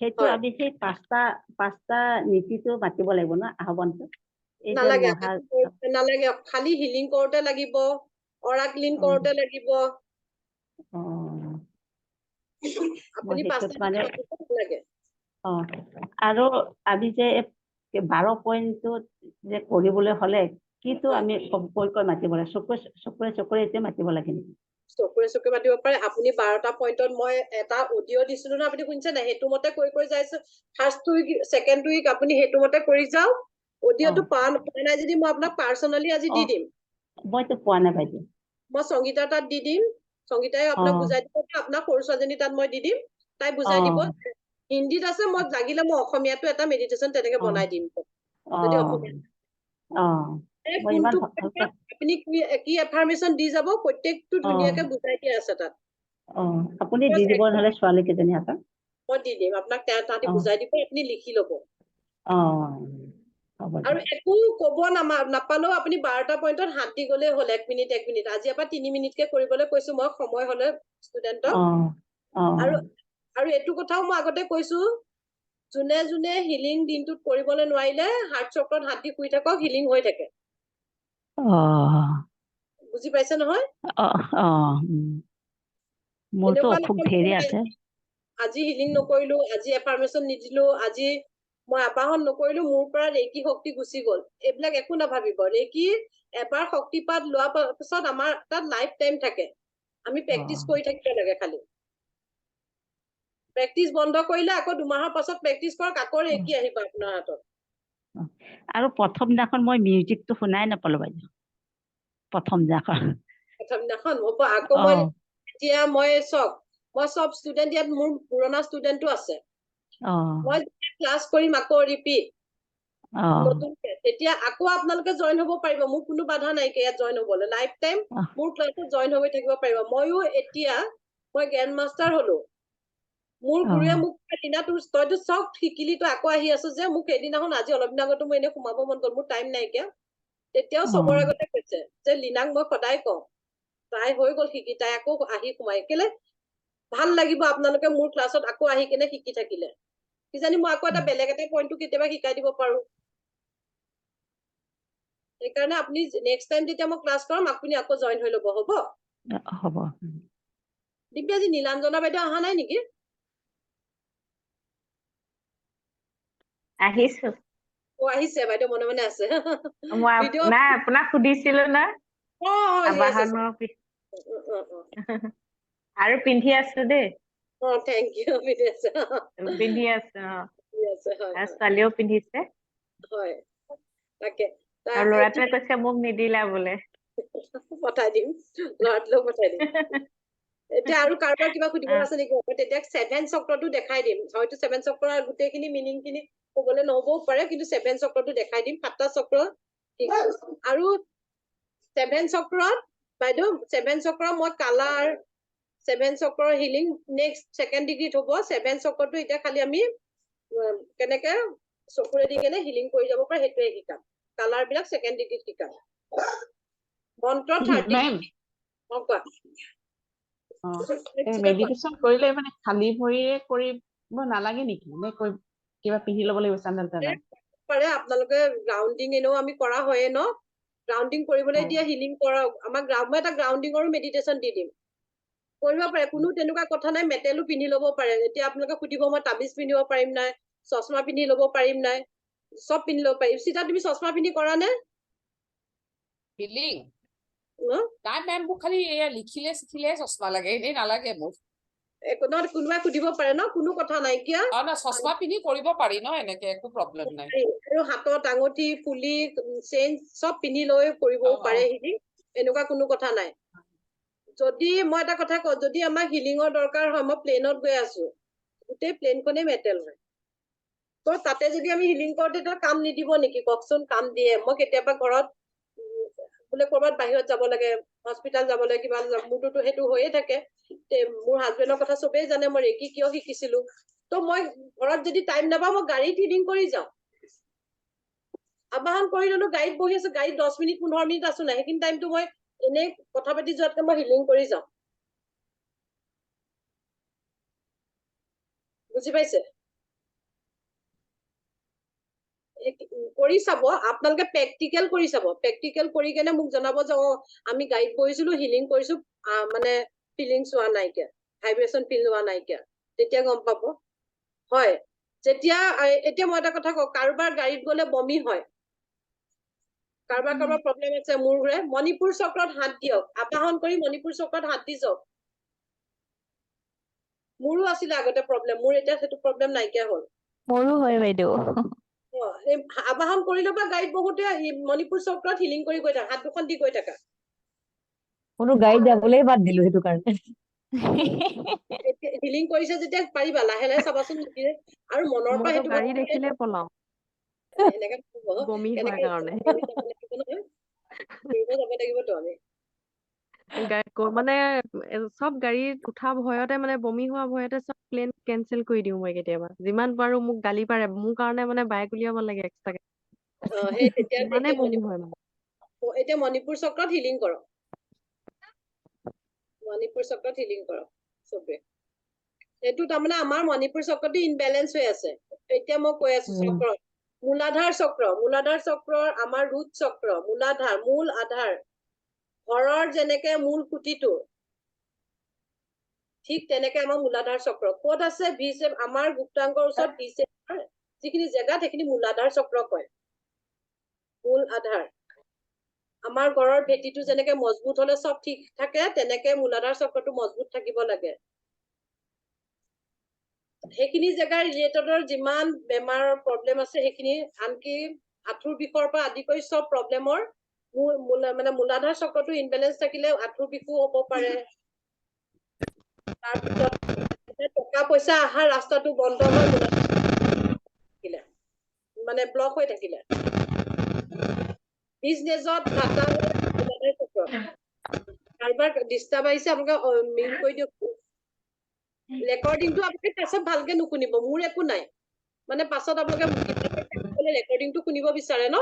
সেইটো আমি সেই 5টা নীতিটো মাতিব লাগিব ন আহ্বানটো? নালাগে, খালি হিলিং কৰোতে লাগিব, অৰা ক্লিন কৰোতে লাগিব। আপুনি 5টা লাগে। আৰু আমি যে 12 পইণ্টটো যে কৰিবলৈ হলে কিটো আমি কৈ মাতিব লাগে? চকুৰে এতিয়া মাতিব লাগে নেকি? চকুৰে মাতিব পাৰে। আপুনি 12টা পইণ্টত মই এটা অডিঅ' দিছিলো ন, আপুনি শুনিছে নাই? সেইটো মতে কৰি যাইছো। ফাৰ্ষ্ট উইক ছেকেণ্ড উইক আপুনি সেইটো মতে কৰি যাওক। অডিঅ'টো পোৱা নাই যদি মই আপোনাক পাৰ্চনেলি আজি দি দিম। মইতো পোৱা নাই বাইদেউ। মই সংগীতাৰ তাত দি দিম। সংগীতাই আপোনাক বুজাই দিব। আপোনাৰ সৰু ছোৱালীজনী তাত মই দি দিম, তাই বুজাই দিব। হিন্দীত আছে, মই লাগিলে মই অসমীয়াটো এটা মেডিটেশ্যন তেনেকে বনাই দিম যদি অসমীয়া। মই ইমান কোনটো ভালকে আপুনি কি এফাৰ্মেশ্যন দি যাব, প্ৰত্যেকটো ধুনীয়াকে বুজাই দিয়া আছে তাত। আপুনি দি দিব নহলে ছোৱালী কেইজনী হাতত। মই দি দিম আপোনাক, তাহাঁতি বুজাই দিব, আপুনি লিখি ল'ব। হ'ব আৰু দিয়ক। একো কব নাপালেও আপুনি 12টা পইণ্টত হাত দি গলেই হ'ল। 1 মিনিট 1 মিনিট। আজিৰ পৰা 3 মিনিটকে কৰিবলৈ কৈছো মই, সময় হলে ষ্টুডেণ্টক। আৰু এইটো কথাও মই আগতে কৈছো, যোনে যোনে হিলিং দিনটোত কৰিবলৈ নোৱাৰিলে হাৰ্ট চক্ৰত হাত দি শুই থাকক, হিলিং হৈ থাকে। বুজি পাইছে নহয়? মোৰতো এনেকুৱা অসুখ নহয় ধেৰ যে আছে। আজি হিলিং নকৰিলো, আজি এফাৰ্মেশ্যন নিদিলো, আজি মই আবাহন নকৰিলো, মোৰ পৰা ৰেকি শক্তি গুচি গল। এইবিলাক একো নাভাবিব। ৰেকি এবাৰ শক্তিপাত লোৱাৰ পিছত আমাৰ তাত লাইফ টাইম থাকে। আমি প্ৰেক্টিচ কৰি থাকিব লাগে খালি। প্ৰেক্টিচ বন্ধ কৰিলে আকৌ 2 মাহৰ পাছত প্ৰেক্টিচ কৰক, আকৌ ৰেকি আহিব আপোনাৰ হাতত। আৰু প্ৰথম দিনাখন মই মিউজিকটো শুনাই নাপালো বাইদেউ। প্ৰথম দিনাখন হ'ব। আকৌ মই এতিয়া মই চব ষ্টুডেণ্ট ইয়াত মোৰ পুৰণা ষ্টুডেণ্টো আছে। মই যেতিয়া ক্লাছ কৰিম আকৌ ৰিপিট নতুনকে, তেতিয়া আকৌ আপোনালোকে জইন হব পাৰিব। মোৰ কোনো বাধা নাইকিয়া ইয়াত জইন হবলৈ। লাইফ টাইম মোৰ ক্লাছত জইন হৈ থাকিব পাৰিব। ময়ো এতিয়া মই গ্ৰেণ্ড মাষ্টাৰ হলো। মোৰ গুৰুৱে মোক দিনা তইতো চব শিকিলি, তই আকৌ আহি আছো যে, মোক সেইদিনাখন আজি অলপ দিন আগতো মোৰ এনে সোমাব মন গল, মোৰ টাইম নাইকিয়া। তেতিয়াও চবৰ আগতে কৈছে যে লীনাক মই সদায় কওঁ, তাই হৈ গল শিকি, তাই আকৌ আহি সোমাই। কেলে ভাল লাগিব আপোনালোকে মোৰ ক্লাছত আকৌ আহি কেনে শিকি থাকিলে। কিজানি মই আকৌ এটা বেলেগ এটা পইণ্টটো কেতিয়াবা শিকাই দিব পাৰো। সেইকাৰণে আপুনি নেক্সট টাইম যেতিয়া মই ক্লাছ কৰাম, আপুনি আকৌ জইন হৈ ল'ব। হ'ব? হ'ব। দিব্যা, আজি নীলাঞ্জনা বাইদেউ অহা নাই নেকি? আহিছো। আহিছে বাইদেউ, মনে মনে আছে। মই ভিডিঅ' নাই, আপোনাক সুধিছিলো না yes, yes. আবাহনৰ আৰু পিন্ধি আছো দেই। Thank you. পিন্ধি আছো। হয় আৰু ছোৱালীও পিন্ধিছে। হয়, তাকে। আৰু ল'ৰাটোৱে কৈছে মোক নিদিলা বোলে। পঠাই দিম, ল'ৰাটোলৈও পঠাই দিম। এতিয়া আৰু কাৰোবাৰ কিবা সুধিব আছে নেকি? তেতিয়া 7 চক্ৰটো দেখাই দিম। হয়তো 7 চক্ৰৰ গোটেইখিনি মিনিং খিনি কবলৈ নহবও পাৰে, কিন্তু 7 চক্ৰটো দেখাই দিম। 7টা চক্ৰ আৰু 7 চক্ৰত বাইদেউ, 7 চক্ৰ মই কালাৰ, 7 চক্ৰৰ হিলিং নেক্সট 2nd ডিগ্ৰীত হ'ব। 7 চক্ৰটো এতিয়া খালি আমি কেনেকে চকুৰে দি কেনে হিলিং কৰি যাব পাৰে সেইটোৱে শিকাম। কালাৰ বিলাক 2nd ডিগ্ৰীত শিকাম। মন্ত্ৰ 30। কোৱা। মেডিটেশ্যন কৰিলে মানে খালী ভৰিৰে কৰিব নালাগে নেকি? নে কিবা পিন্ধি ল'ব লাগিব চেন্দেল তেন্দেল? পাৰে আপোনালোকে গ্ৰাউণ্ডিং এনেও আমি কৰা হয়ে ন। গ্ৰাউণ্ডিং কৰিবলৈ দিয়ে, হিলিং কৰক। মই এটা গ্ৰাউণ্ডিঙৰো মেডিটেশ্যন দি দিম। কৰিব পাৰে, কোনো তেনেকুৱা কথা নাই। মেটেলো পিন্ধি ল'ব পাৰে। এতিয়া আপোনালোকে সুধিব মই তাবিজ পিন্ধিব পাৰিম নাই, চশমা পিন্ধি ল'ব পাৰিম নাই, চব পিন্ধি ল'ব পাৰিম। চিতা, তুমি চশমা পিন্ধি কৰা নে? হিলিং নাই, মোক খালি এয়া লিখিলে চিখিলে চশমা লাগে, এনেই নালাগে মোক। কোনোবাই সুধিব পাৰে ন, কোনো কথা নাইকিয়া। চশমা পিন্ধি কৰিব পাৰি ন, এনেকে একো প্ৰব্লেম নাই। আৰু হাতত আঙুঠি, ফুলি, চেইন চব পিন্ধি লৈ কৰিবও পাৰে হিলিং, এনেকুৱা কোনো কথা নাই। যদি মই এটা কথা কওঁ, যদি আমাক হিলিঙৰ দৰকাৰ হয়, মই প্লেনত গৈ আছো, গোটেই প্লেনখনেই মেটেল হয়, তো তাতে যদি আমি হিলিং কৰো তেতিয়া কাম নিদিব নেকি কওকচোন? কাম দিয়ে। মই কেতিয়াবা ঘৰত বোলে কৰবাত বাহিৰত যাব লাগে, হস্পিটাল যাব লাগে, কিবা মোৰতো সেইটো হৈয়ে থাকে। মোৰ হাজবেণ্ডৰ কথা চবেই জানে, মই ৰেকি কিয় শিকিছিলো। তো মই ঘৰত যদি টাইম নাপাওঁ, মই গাড়ীত হিলিং কৰি যাওঁ। আবাহন কৰি ললো, গাড়ীত বহি আছো, গাড়ীত 10 মিনিট 15 মিনিট আছো নাই, সেইখিনি টাইমটো মই এনেই কথা পাতি যোৱাতকে মই হিলিং কৰি যাওঁ। বুজি পাইছে? কৰি চাব, আপোনালোকে প্ৰেক্টিকেল কৰি চাব। প্ৰেক্টিকেল কৰি কেনে মোক জনাব যে আমি গাইড কৰিছিলো, হিলিং কৰিছো, মানে ফিলিংছ হোৱা নাইকিয়া, ভাইব্ৰেচন ফিল হোৱা নাইকিয়া, তেতিয়া গম পাব। হয়, যেতিয়া এতিয়া মই এটা কথা কওঁ, কাৰোবাৰ গাড়ীত গলে বমি হয়, কাৰোবাৰ কাৰোবাৰ প্ৰব্লেম আছে মূৰ ঘূৰে, মণিপুৰ চক্ৰত হাত দিয়ক, আবাহন কৰি মণিপুৰ চক্ৰত হাত দি যাওক। মোৰো আছিলে আগতে প্ৰব্লেম, মোৰ এতিয়া সেইটো প্ৰব্লেম নাইকিয়া হ'ল। মোৰো হয় বাইদেউ। এই আবাহন কৰি ল'বা, গাড়ীত বহুতে মণিপুৰ চক্ৰত হিলিং কৰি গৈ থাকা, হাত দুখন দি গৈ থাকা। কোনো গাড়ীত যাবলেই বাদ দিলো সেইটো কাৰণে। হিলিং কৰিছে যেতিয়া পাৰিবা, লাহে লাহে চাবাচোন নিদিয়ে। আৰু মনৰ পৰা মইতো সেইটো গাড়ী দেখিলে পলাও, এনেকে বমি হয় কাৰণে। ফুৰিব যাব লাগিবতো আমি। মানে চব গাড়ীত উঠা ভয়তে মানে বমি হোৱা ভয়তে চব প্লেন কেনচেল কৰি দিওঁ মই কেতিয়াবা। যিমান পাৰো মোক গালি পাৰে, মোৰ কাৰণে মানে বাইক উলিয়াব লাগে এক্সট্ৰাকে। সেই তেতিয়া ইমানেই বমি হয় মানে। এতিয়া মণিপুৰ চক্ৰত হিলিং কৰক, মণিপুৰ চক্ৰত হিলিং কৰক চবে। সেইটো তাৰমানে আমাৰ মণিপুৰ চক্ৰটো ইনবেলেঞ্চ হৈ আছে। এতিয়া মই কৈ আছো চক্ৰ, মূলাধাৰ চক্ৰ, মূলাধাৰ চক্ৰৰ আমাৰ ৰুট চক্ৰ, মূলাধাৰ, মূল আধাৰ, ঘৰৰ যেনেকে মূল খুঁটিটো, ঠিক তেনেকে আমাৰ মূলাধাৰ চক্ৰ ক'ত আছে? ভি-শেপ, আমাৰ গুপ্তাংগৰ ওচৰত ভি-শেপৰ যিখিনি জেগাত সেইখিনি মূলাধাৰ চক্ৰ কয়, মূল আধাৰ। আমাৰ ঘৰৰ ভেটিটো যেনেকে মজবুত হলে চব ঠিক থাকে, তেনেকে মূলাধাৰ চক্ৰটো মজবুত থাকিব লাগে। সেইখিনি জেগাৰ ৰিলেটেডৰ যিমান বেমাৰৰ প্ৰব্লেম আছে সেইখিনি, আনকি আঁঠুৰ বিষৰ পৰা আদি কৰি চব প্ৰব্লেমৰ মানে মূলাধাৰ চক্ৰটো ইনবেলেঞ্চ থাকিলে আঁঠুৰ বিষো হ'ব পাৰে। তাৰপিছত টকা পইচা অহা ৰাস্তাটো বন্ধ হৈ থাকিলে, মানে ব্লক হৈ থাকিলে, বিজনেছত ঘাটা কাৰোবাৰ ডিষ্টাৰ্ব আহিছে, আপোনালোকে মিউট কৰি দিয়ক। ৰেকৰ্ডিংটো আপোনালোকে পাছত ভালকে নুশুনিব, মোৰ একো নাই, মানে পাছত আপোনালোকে ৰেকৰ্ডিংটো শুনিব বিচাৰে ন,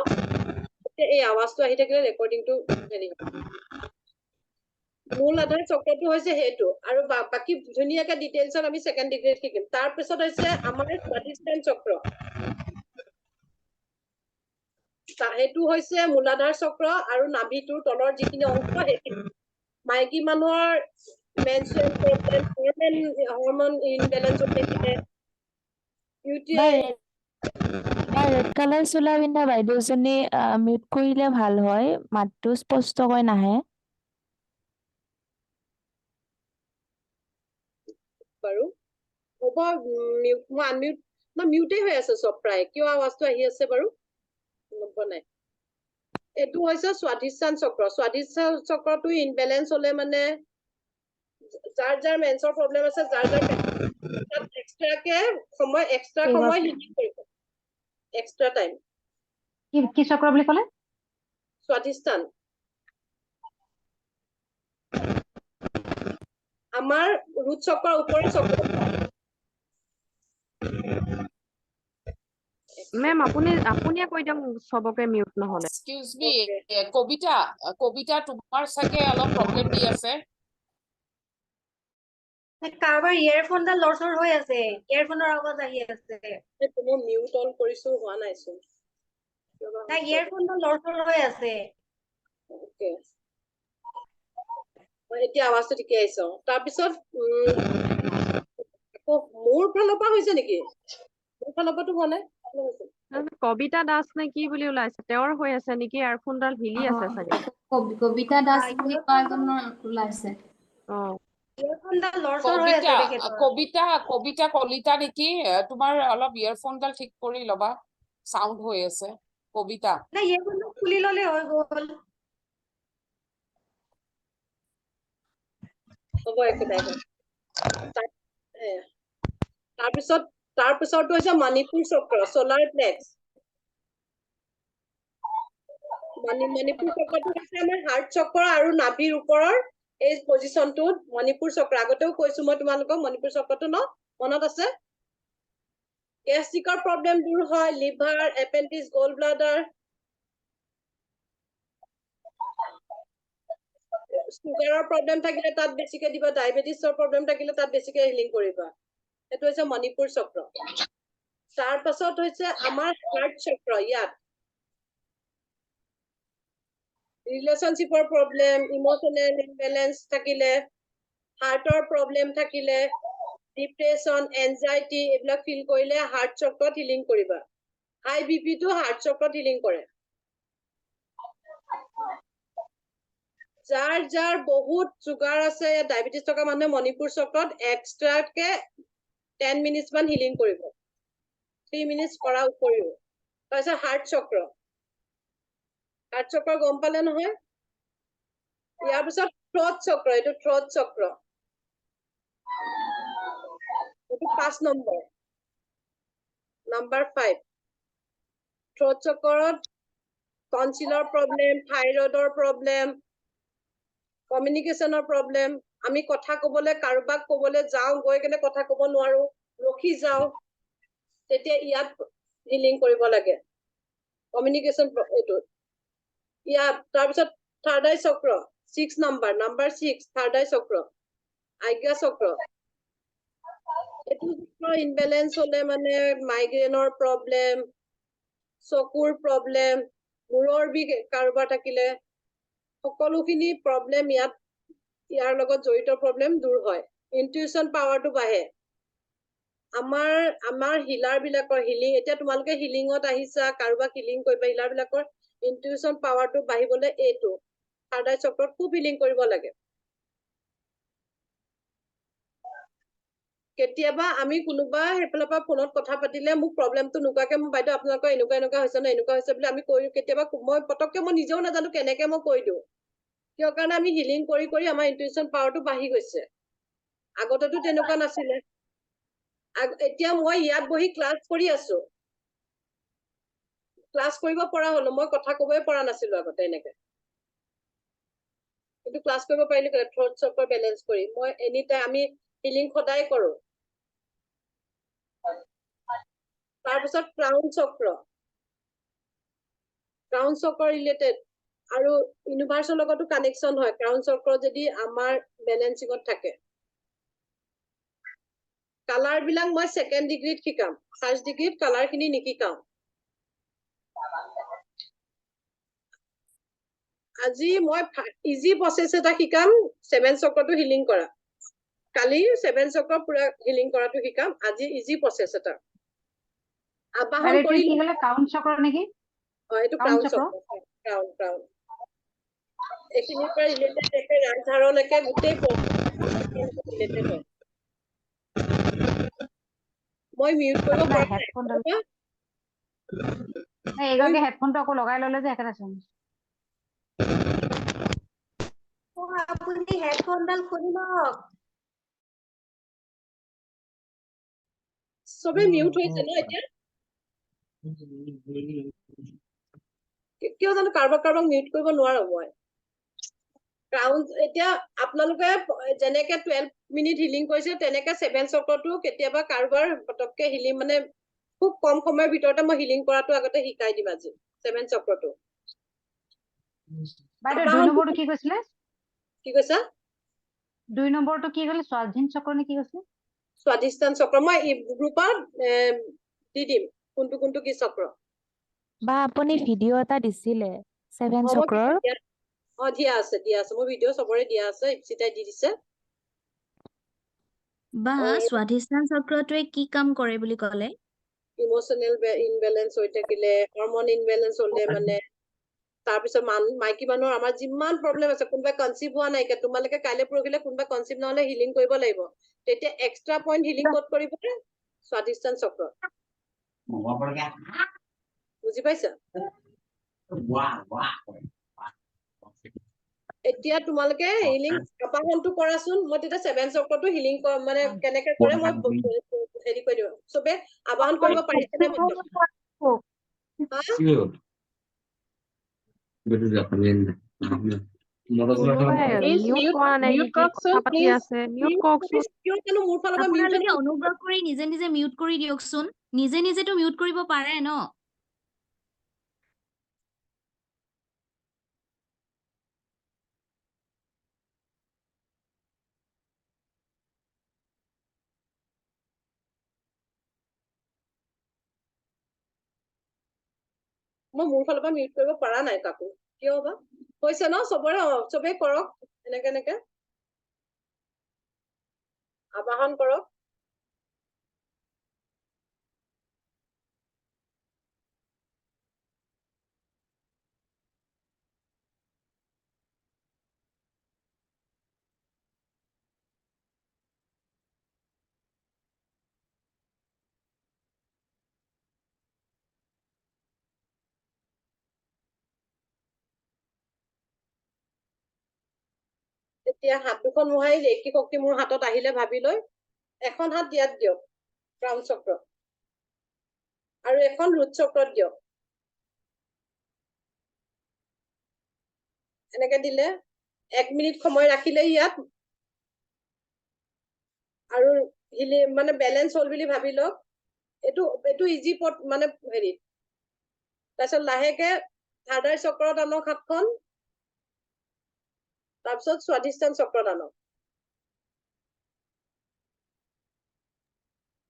এই আৱাজটো আহি থাকিলে ৰেকৰ্ডিংটো হেৰি হয়। মূল আধাৰ চক্ৰটো হৈছে সেইটো, আৰু বাকী ধুনীয়াকে ডিটেইলছত আমি ছেকেণ্ড ডিগ্ৰীত শিকিম। তাৰপিছত হৈছে আমাৰ স্বাধিষ্ঠান চক্ৰ, সেইটো হৈছে মূলাধাৰ চক্ৰ আৰু নাভিটোৰ তলৰ যিখিনি অংশ সেইখিনি। মাইকী মানুহৰ মেনষ্ট্ৰুৱেল প্ৰব্লেম, হৰমন ইনবেলেঞ্চ হৈ থাকিলে, ৰেড কালাৰ চোলা পিন্ধা বাইদেউজনী মিউট কৰিলে ভাল হয়, মাতটো স্পষ্টকৈ নাহে। বাৰু হ'ব, মই আনমিউট, মিউটেই হৈ আছে চব প্ৰায়, কিয় আৱাজটো আহি আছে বাৰু গম পোৱা নাই। এইটো হৈছে স্বাধিষ্ঠান চক্ৰ, স্বাধিষ্ঠান চক্ৰটো ইনবেলেঞ্চ হলে মানে যাৰ যাৰ মেন্সৰ প্ৰব্লেম আছে, যাৰ যাৰ এক্সট্ৰা সময় হিলিং কৰিব, এক্সট্ৰা টাইম। কি চক্ৰ বুলি ক'লে? স্বাধিষ্ঠান। আমাৰ ৰুট চক্ৰৰ ওপৰৰ চক্ৰ। মেম আপুনিয়ে কৈ দিয়ক চবকে মিউট নহলে। এক্সকিউজ মি, কবিতা তোমাৰ চাগে অলপ প্ৰব্লেম দি আছে। কাৰোবাৰ ইয়েৰফোনডাল লৰচৰ হৈ আছে, ইয়েৰফোনৰ আৱাজ আহি আছে। মই মিউট অন কৰিছো, হোৱা নাইচোন। নাই, ইয়েৰফোনডাল লৰচৰ হৈ আছে। ওকে, এতিয়া আৱাজটো ঠিকে আহিছে। তাৰপিছত মোৰ ফালৰ পৰা হৈছে নেকি? মোৰ ফালৰ পৰাতো হোৱা নাই। কবিতা দাস নে কি বুলি ওলাইছে, তেওঁৰ হৈ আছে নেকি, ইয়েৰফোনডাল হিলি আছে চাগে। কবিতা দাস বুলি কোৱা এজনৰ ওলাইছে। কবিতা কলিতা নেকি? তোমাৰ অলপ ইয়েৰফোনডাল ঠিক কৰি ল'বা, চাউণ্ড হৈ আছে। কবিতা নাই, ইয়েৰফোনটো খুলি ললে হৈ গ'ল। হ'ব, একো নাই। তাৰপিছতটো হৈছে মণিপুৰ চক্ৰ, চলাৰ প্লেক্স। মণিপুৰ চক্ৰটো হৈছে আমাৰ হাৰ্ট চক্ৰ আৰু নাভিৰ ওপৰৰ এই পজিশ্যনটোত মণিপুৰ চক্ৰ। আগতেও কৈছো মই তোমালোকক মণিপুৰ চক্ৰটো ন, মনত আছে? গেষ্ট্ৰিকৰ প্ৰব্লেম দূৰ হয়, লিভাৰ, এপেণ্ডিক্স, গল ব্লাডাৰ, চুগাৰৰ প্ৰব্লেম থাকিলে তাত বেছিকে দিবা, ডায়েবেটিছৰ প্ৰব্লেম থাকিলে তাত বেছিকে হিলিং কৰিবা। সেইটো হৈছে মণিপুৰ চক্ৰ। তাৰ পাছত হৈছে আমাৰ হাৰ্ট চক্ৰ। ইয়াত ৰিলেশ্যনশ্বিপৰ প্ৰব্লেম, ইমোচনেল ইমবেলেঞ্চ থাকিলে, হাৰ্টৰ প্ৰব্লেম থাকিলে, ডিপ্ৰেছন, এনজাইটি এইবিলাক ফিল কৰিলে হাৰ্ট চক্ৰত হিলিং কৰিবা। হাই বিপিটো হাৰ্ট চক্ৰত হিলিং কৰে। যাৰ বহুত চুগাৰ আছে, ডায়েবেটিছ থকা মানুহে মণিপুৰ চক্ৰত এক্সট্ৰাকে 10 মিনিটছ মান হিলিং কৰিব, 3 মিনিটছ কৰাৰ উপৰিও। তাৰপিছত হাৰ্ট চক্ৰ গম পালে নহয়। ইয়াৰ পিছত থ্ৰট চক্ৰ, এইটো থ্ৰট চক্ৰ, এইটো 5 নম্বৰ। নাম্বাৰ 5 থ্ৰট চক্ৰত টনচিলৰ প্ৰব্লেম, থাইৰয়ডৰ প্ৰব্লেম, কমিউনিকেশ্যনৰ প্ৰব্লেম, আমি কথা কবলৈ কাৰোবাক কবলৈ যাওঁ, গৈ কেনে কথা কব নোৱাৰো, ৰখি যাওঁ, তেতিয়া ইয়াত হিলিং কৰিব লাগে, কমিউনিকেশ্যন এইটো। ইয়াত তাৰপিছত থাৰ্ড আই চক্ৰ 6 নম্বৰ, নাম্বাৰ 6 থাৰ্ড আই চক্ৰ, আজ্ঞা চক্ৰ। এইটো ইনবেলেঞ্চ হলে মানে মাইগ্ৰেনৰ প্ৰব্লেম, চকুৰ প্ৰব্লেম, মূৰৰ বিষ কাৰোবাৰ থাকিলে, সকলোখিনি প্ৰব্লেম ইয়াৰ লগত জড়িত প্ৰব্লেম দূৰ হয়। ইনটিউচন পাৱাৰটো বাঢ়ে। আমাৰ হিলাৰ বিলাকৰ হিলিং, এতিয়া তোমালোকে হিলিঙত আহিছা, কাৰোবাক হিলিং কৰিবা, হিলাৰ বিলাকৰ ইনটিউচন পাৱাৰটো বাঢ়িবলৈ এইটো থাৰ্ড আই চক্ৰত খুব হিলিং কৰিব লাগে। কেতিয়াবা আমি কোনোবা সেইফালৰ পৰা ফোনত কথা পাতিলে মোক প্ৰব্লেমটো নোকোৱাকে, মোৰ বাইদেউ আপোনালোকৰ এনেকুৱা হৈছে ন, এনেকুৱা হৈছে বুলি আমি কৈ কেতিয়াবা মই পতককে মই নিজেও নাজানো কেনেকে মই কৈ দিওঁ। কিয় কাৰণে আমি হিলিং কৰি কৰি আমাৰ ইনটিউচন পাৱাৰটো বাঢ়ি গৈছে। আগতেতো তেনেকুৱা নাছিলে। এতিয়া মই ইয়াত বহি ক্লাছ কৰি আছো, ক্লাছ কৰিব পৰা হলো, মই কথা কবই পৰা নাছিলো আগতে এনেকে, কিন্তু ক্লাছ কৰিব পাৰিলো থ্ৰট চক্ৰ বেলেঞ্চ কৰি। মই এনি টাইম আমি হিলিং সদায় কৰো। তাৰপিছত ক্ৰাউন চক্ৰ ৰিলেটেড আৰু ইউনিভাৰ্চৰ লগতো কানেকশ্যন হয় ক্ৰাউন চক্ৰ যদি আমাৰ বেলেঞ্চিঙত থাকে। কালাৰ বিলাক মই 2nd ডিগ্ৰীত শিকাম, 1st ডিগ্ৰীত কালাৰ খিনি নিশিকাও। আজি মই ইজি প্ৰচেছ এটা শিকাম 7 চক্ৰটো হিলিং কৰা। কালি 7 চক্ৰ পুৰা হিলিং কৰাটো শিকাম, আজি ইজি প্ৰচেছ এটা। আবাহন কৰি কি ক'লে কাউন চক্ৰ নেকি? এইটো ক্ৰাউন চক্ৰ, ক্ৰাউন। এইখিনিৰ পৰা ৰিলেটেড একে ৰাজধাৰলৈকে গোটেই ৰিলেটেড হয়। মই মিউট কৰিব পৰা নাই। এইগৰাকী হেডফোনটো আকৌ লগাই ললে যে একেটা চোন। আপুনি হেডফোনডাল খুলি লওক। চবে মিউট হৈছে ন এতিয়া? কিয় জানো কাৰোবাক মিউট কৰিব নোৱাৰো মই। ক্ৰাউন এতিয়া আপোনালোকে যেনেকে 12 মিনিট হিলিং কৰিছে, তেনেকে 7 চক্ৰটো কেতিয়াবা কাৰোবাৰ পটককে হিলিং মানে খুব কম সময়ৰ ভিতৰতে মই হিলিং কৰাটো আগতে শিকাই দিম আজি 7 চক্ৰটো। বাইদেউ 2 নম্বৰটো কি কৈছিলে? কি কৈছা? 2 নম্বৰটো কি ক'লে? স্বাধীন চক্ৰ নে কি কৈছিলে? স্বাধিষ্ঠান চক্ৰ মই গ্ৰুপত দি দিম কোনটো কি চক্ৰ। বা আপুনি ভিডিঅ' এটা দিছিলে 7 চক্ৰৰ। দিয়া আছে মোৰ ভিডিঅ' চবৰে দিয়া আছে, ইপচিতাই দি দিছে। বা স্বাধিষ্ঠান চক্ৰটোৱে কি কাম কৰে বুলি ক'লে? ইমোচনেল ইনবেলেঞ্চ হৈ থাকিলে, হৰমন ইনবেলেঞ্চ হলে মানে, তাৰপিছত মাইকী মানুহৰ আমাৰ যিমান প্ৰব্লেম আছে, কোনোবাই কনচিভ হোৱা নাইকিয়া, তোমালোকে কাইলৈ পৰহিলে কোনোবাই কনচিভ নহলে হিলিং কৰিব লাগিব, তেতিয়া এক্সট্ৰা পইণ্ট হিলিং ক'ত কৰিব? স্বাধিষ্ঠান চক্ৰ। বুজি পাইছা? এতিয়া তোমালোকে হিলিং আবাহনটো কৰাচোন, মই তেতিয়া 7 চক্ৰটো হিলিং মানে কেনেকে কৰে মই হেৰি কৰি দিওঁ। চবে আবাহন কৰিব পাৰিছে নে? আপোনালোকে অনুগ্ৰহ কৰি নিজে নিজে মিউট কৰি দিয়কচোন। নিজে নিজেতো মিউট কৰিব পাৰে ন? মই মোৰ ফালৰ পৰা মিউট কৰিব পৰা নাই কাকো, কিয় বা? হৈছে ন চবৰে? চবেই কৰক এনেকে আবাহন কৰক। এতিয়া হাত দুখন মোহাৰি ৰেকি শক্তি মোৰ হাতত আহিলে ভাবি লৈ এখন হাত ইয়াত দিয়ক ক্ৰাউন চক্ৰ আৰু এখন ৰুট চক্ৰত দিয়ক। এনেকে দিলে 1 মিনিট সময় ৰাখিলে ইয়াত আৰু মানে বেলেঞ্চ হ'ল বুলি ভাবি লওক। এইটো ইজি পট মানে হেৰি। তাৰপিছত লাহেকে থাৰ্ড আই চক্ৰত আনক হাতখন, তাৰপিছত স্বাধিষ্ঠান চক্ৰত আনক।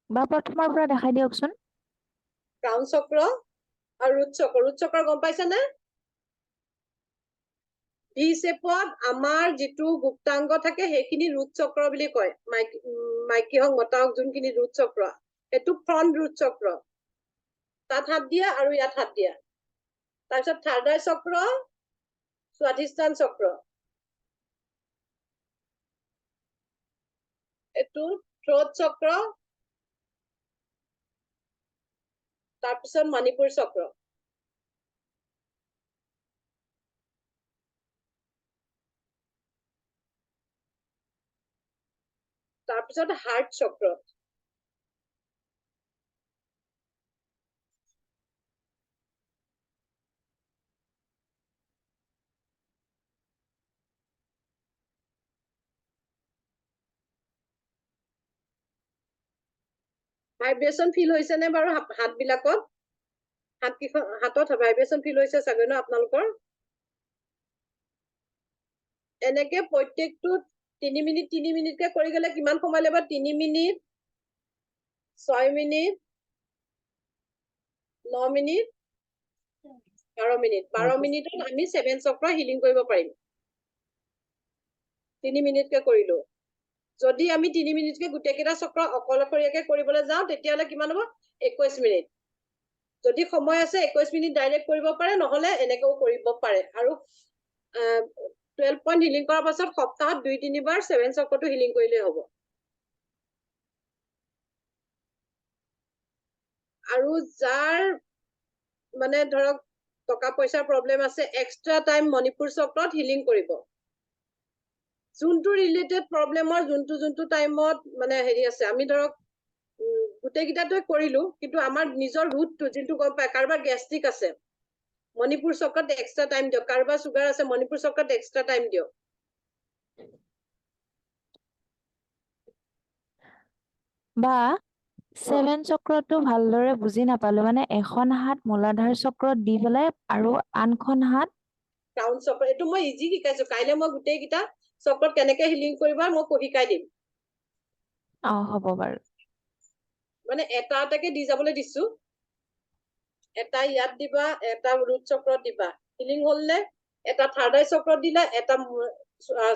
বা প্ৰথমৰ পৰা দেখাই দিয়কচোন। ক্ৰাউন চক্ৰ আৰু ৰুট চক্ৰ গম পাইছেনে? ভি শেপত আমাৰ যিটো গুপ্তাংগ থাকে সেইখিনি ৰুট চক্ৰ বুলি কয়। মাইকী হওক মতা হওক যোনখিনি ৰুট চক্ৰ, সেইটো ফ্ৰণ্ট ৰুট চক্ৰ। তাত হাত দিয়া আৰু ইয়াত হাত দিয়া। তাৰপিছত থাৰ্ড আই চক্ৰ, স্বাধিষ্ঠান চক্ৰ, এইটো থ্ৰোট চক্ৰ, তাৰপিছত মণিপুৰ চক্ৰ। তাৰপিছত হাৰ্ট চক্ৰ। ভাইব্ৰেচন ফিল হৈছে নে বাৰু হাত বিলাকত? হাতত ভাইব্ৰেচন ফিল হৈছে চাগৈ ন আপোনালোকৰ? এনেকে প্ৰত্যেকটো 3 মিনিটকে কৰি গলে কিমান সময় লাগিব? 3 মিনিট, 6 মিনিট, 9 মিনিট, 12 মিনিট। 12 মিনিটত আমি 7 চক্ৰ হিলিং কৰিব পাৰিম। 3 মিনিটকে কৰিলো। যদি আমি 3 মিনিটকে গোটেইকেইটা চক্ৰ অকলশৰীয়াকে কৰিবলৈ যাওঁ তেতিয়াহ'লে কিমান হ'ব? 21 মিনিট। যদি সময় আছে 21 মিনিট ডাইৰেক্ট কৰিব পাৰে, নহলে এনেকেও কৰিব পাৰে। আৰু 12 পইণ্ট হিলিং কৰাৰ পাছত সপ্তাহত 2-3 বাৰ 7 চক্ৰটো হিলিং কৰিলেই হ'ব। আৰু যাৰ মানে ধৰক টকা পইচাৰ প্ৰব্লেম আছে, এক্সট্ৰা টাইম মণিপুৰ চক্ৰত হিলিং কৰিব। যোনটো ৰিলেটেড প্ৰব্লেমৰ যোনটো টাইমত মানে হেৰি আছে, আমি ধৰক গোটেইকেইটাটোৱে কৰিলো, কিন্তু আমাৰ নিজৰ ৰুটটো যোনটো গম পায়, কাৰোবাৰ গেষ্ট্ৰিক আছে মণিপুৰ চক্ৰত এক্সট্ৰা টাইম দিয়ক, কাৰোবাৰ চুগাৰ আছে মণিপুৰ চক্ৰত এক্সট্ৰা টাইম দিয়ক। বা 7 চক্ৰটো ভালদৰে বুজি নাপালো, মানে এখন হাত মূলাধাৰ চক্ৰত দি পেলাই আৰু আনখন হাত ক্ৰাউন চক্ৰ। এইটো মই ইজি শিকাইছো, কাইলৈ মই গোটেইকেইটা চক্ৰত কেনেকে হিলিং কৰিবা মই শিকাই দিম। হ'ব বাৰু। মানে এটা এটাকে দি যাবলৈ দিছো। এটা ইয়াত দিবা, এটা ৰুট চক্ৰত দিবা, হিলিং হল নে? এটা থাৰ্ড আই চক্ৰত দিলা, এটা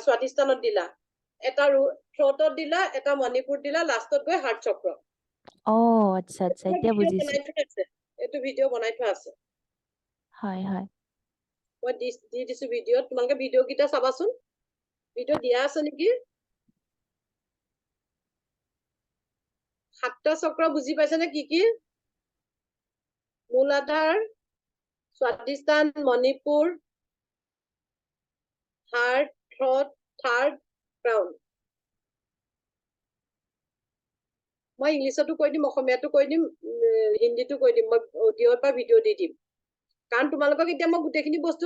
স্বাধিষ্ঠানত দিলা, এটা থ্ৰোটত দিলা, এটা মণিপুৰ দিলা, লাষ্টত গৈ হাৰ্ট চক্ৰ। আচ্ছা আচ্ছা, এতিয়া বুজিছো। এইটো ভিডিঅ' বনাই থোৱা আছে। হয় হয়। মই দি দিছো ভিডিঅ'ত, তোমালোকে ভিডিঅ' কেইটা চাবাচোন। ভিডিঅ' দিয়া আছে নেকি? 7টা চক্ৰ বুজি পাইছে নে? কি কি? মূলাধাৰ, স্বাধিষ্ঠান, Manipur, heart, throat, third, crown. মই ইংলিছতো কৈ দিম, অসমীয়াতো কৈ দিম, হিন্দীতো কৈ দিম। মই অডিঅ' বা ভিডিঅ' দি দিম। কাৰণ তোমালোকক এতিয়া মই গোটেইখিনি বস্তু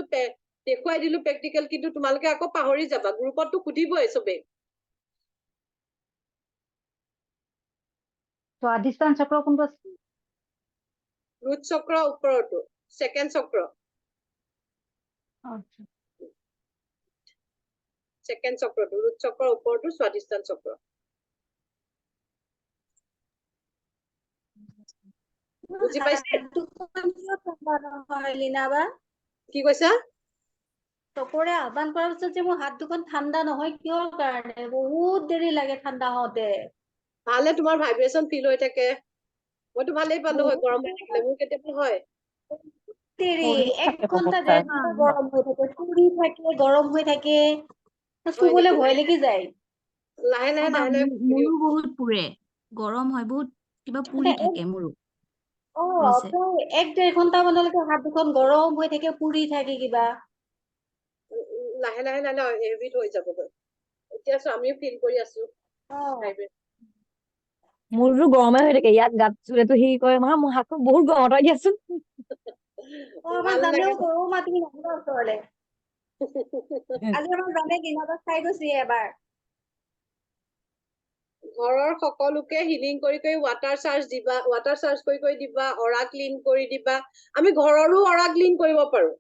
দেখুৱাই দিলো প্ৰেক্টিকেল, কিন্তু তোমালোকে আকৌ পাহৰি যাবা। গ্ৰুপততো সুধিবই চবেই। স্বাধিষ্ঠান চক্ৰ কোনটো আছে? ৰুট চক্ৰ ওপৰতো, 2nd চক্ৰ। 2nd চক্ৰটো, ৰুট চক্ৰৰ ওপৰতো স্বাধিষ্ঠান চক্ৰ। বুজি পাইছে? কি কৈছা? চকুৰে আহ্বান কৰাৰ পিছত যে মোৰ হাত দুখন ঠাণ্ডা নহয়, কিহৰ কাৰণে? বহুত দেৰি লাগে ঠাণ্ডা হওঁতে। ভালে তোমাৰ ভাইব্ৰেচন ফিল হৈ থাকে। মইতো ভালেই পালো হয় গৰম হৈ থাকিলে, মোৰ কেতিয়াবা হয়। দেৰি 1 ঘন্টা 1.5 ঘন্টা গৰম হৈ থাকে, পুৰি থাকে, গৰম হৈ থাকে, চুবলৈ ভয় লাগি যায়। লাহে লাহে লাহে লাহে মোৰো বহুত পুৰে, গৰম হয়, বহুত কিবা পুৰি থাকে মোৰো। প্ৰায় 1-1.5 ঘন্টা মানলৈকে হাত দুখন গৰম হৈ থাকে, পুৰি থাকে কিবা। লাহে লাহে লাহে হেভিত হৈ যাবগৈ। এতিয়া আমিও ফিল কৰি আছো মোৰতো গৰমে হৈ থাকে ইয়াত গাত চুলেতো সি কয় মা মোৰ হাতটো বহুত গৰম তই দিয়াচোন আমাৰ জানেও গৰু মাতি নাহিব ওচৰলে আজি আমাৰ জানে সিহঁতক খাই গৈছে এবাৰ ঘৰৰ সকলোকে হিলিং কৰি ৱাটাৰ চাৰ্জ দিবা ৱাটাৰ চাৰ্জ কৰি দিবা অৰা ক্লিন কৰি দিবা আমি ঘৰৰো অৰা ক্লিন কৰিব পাৰো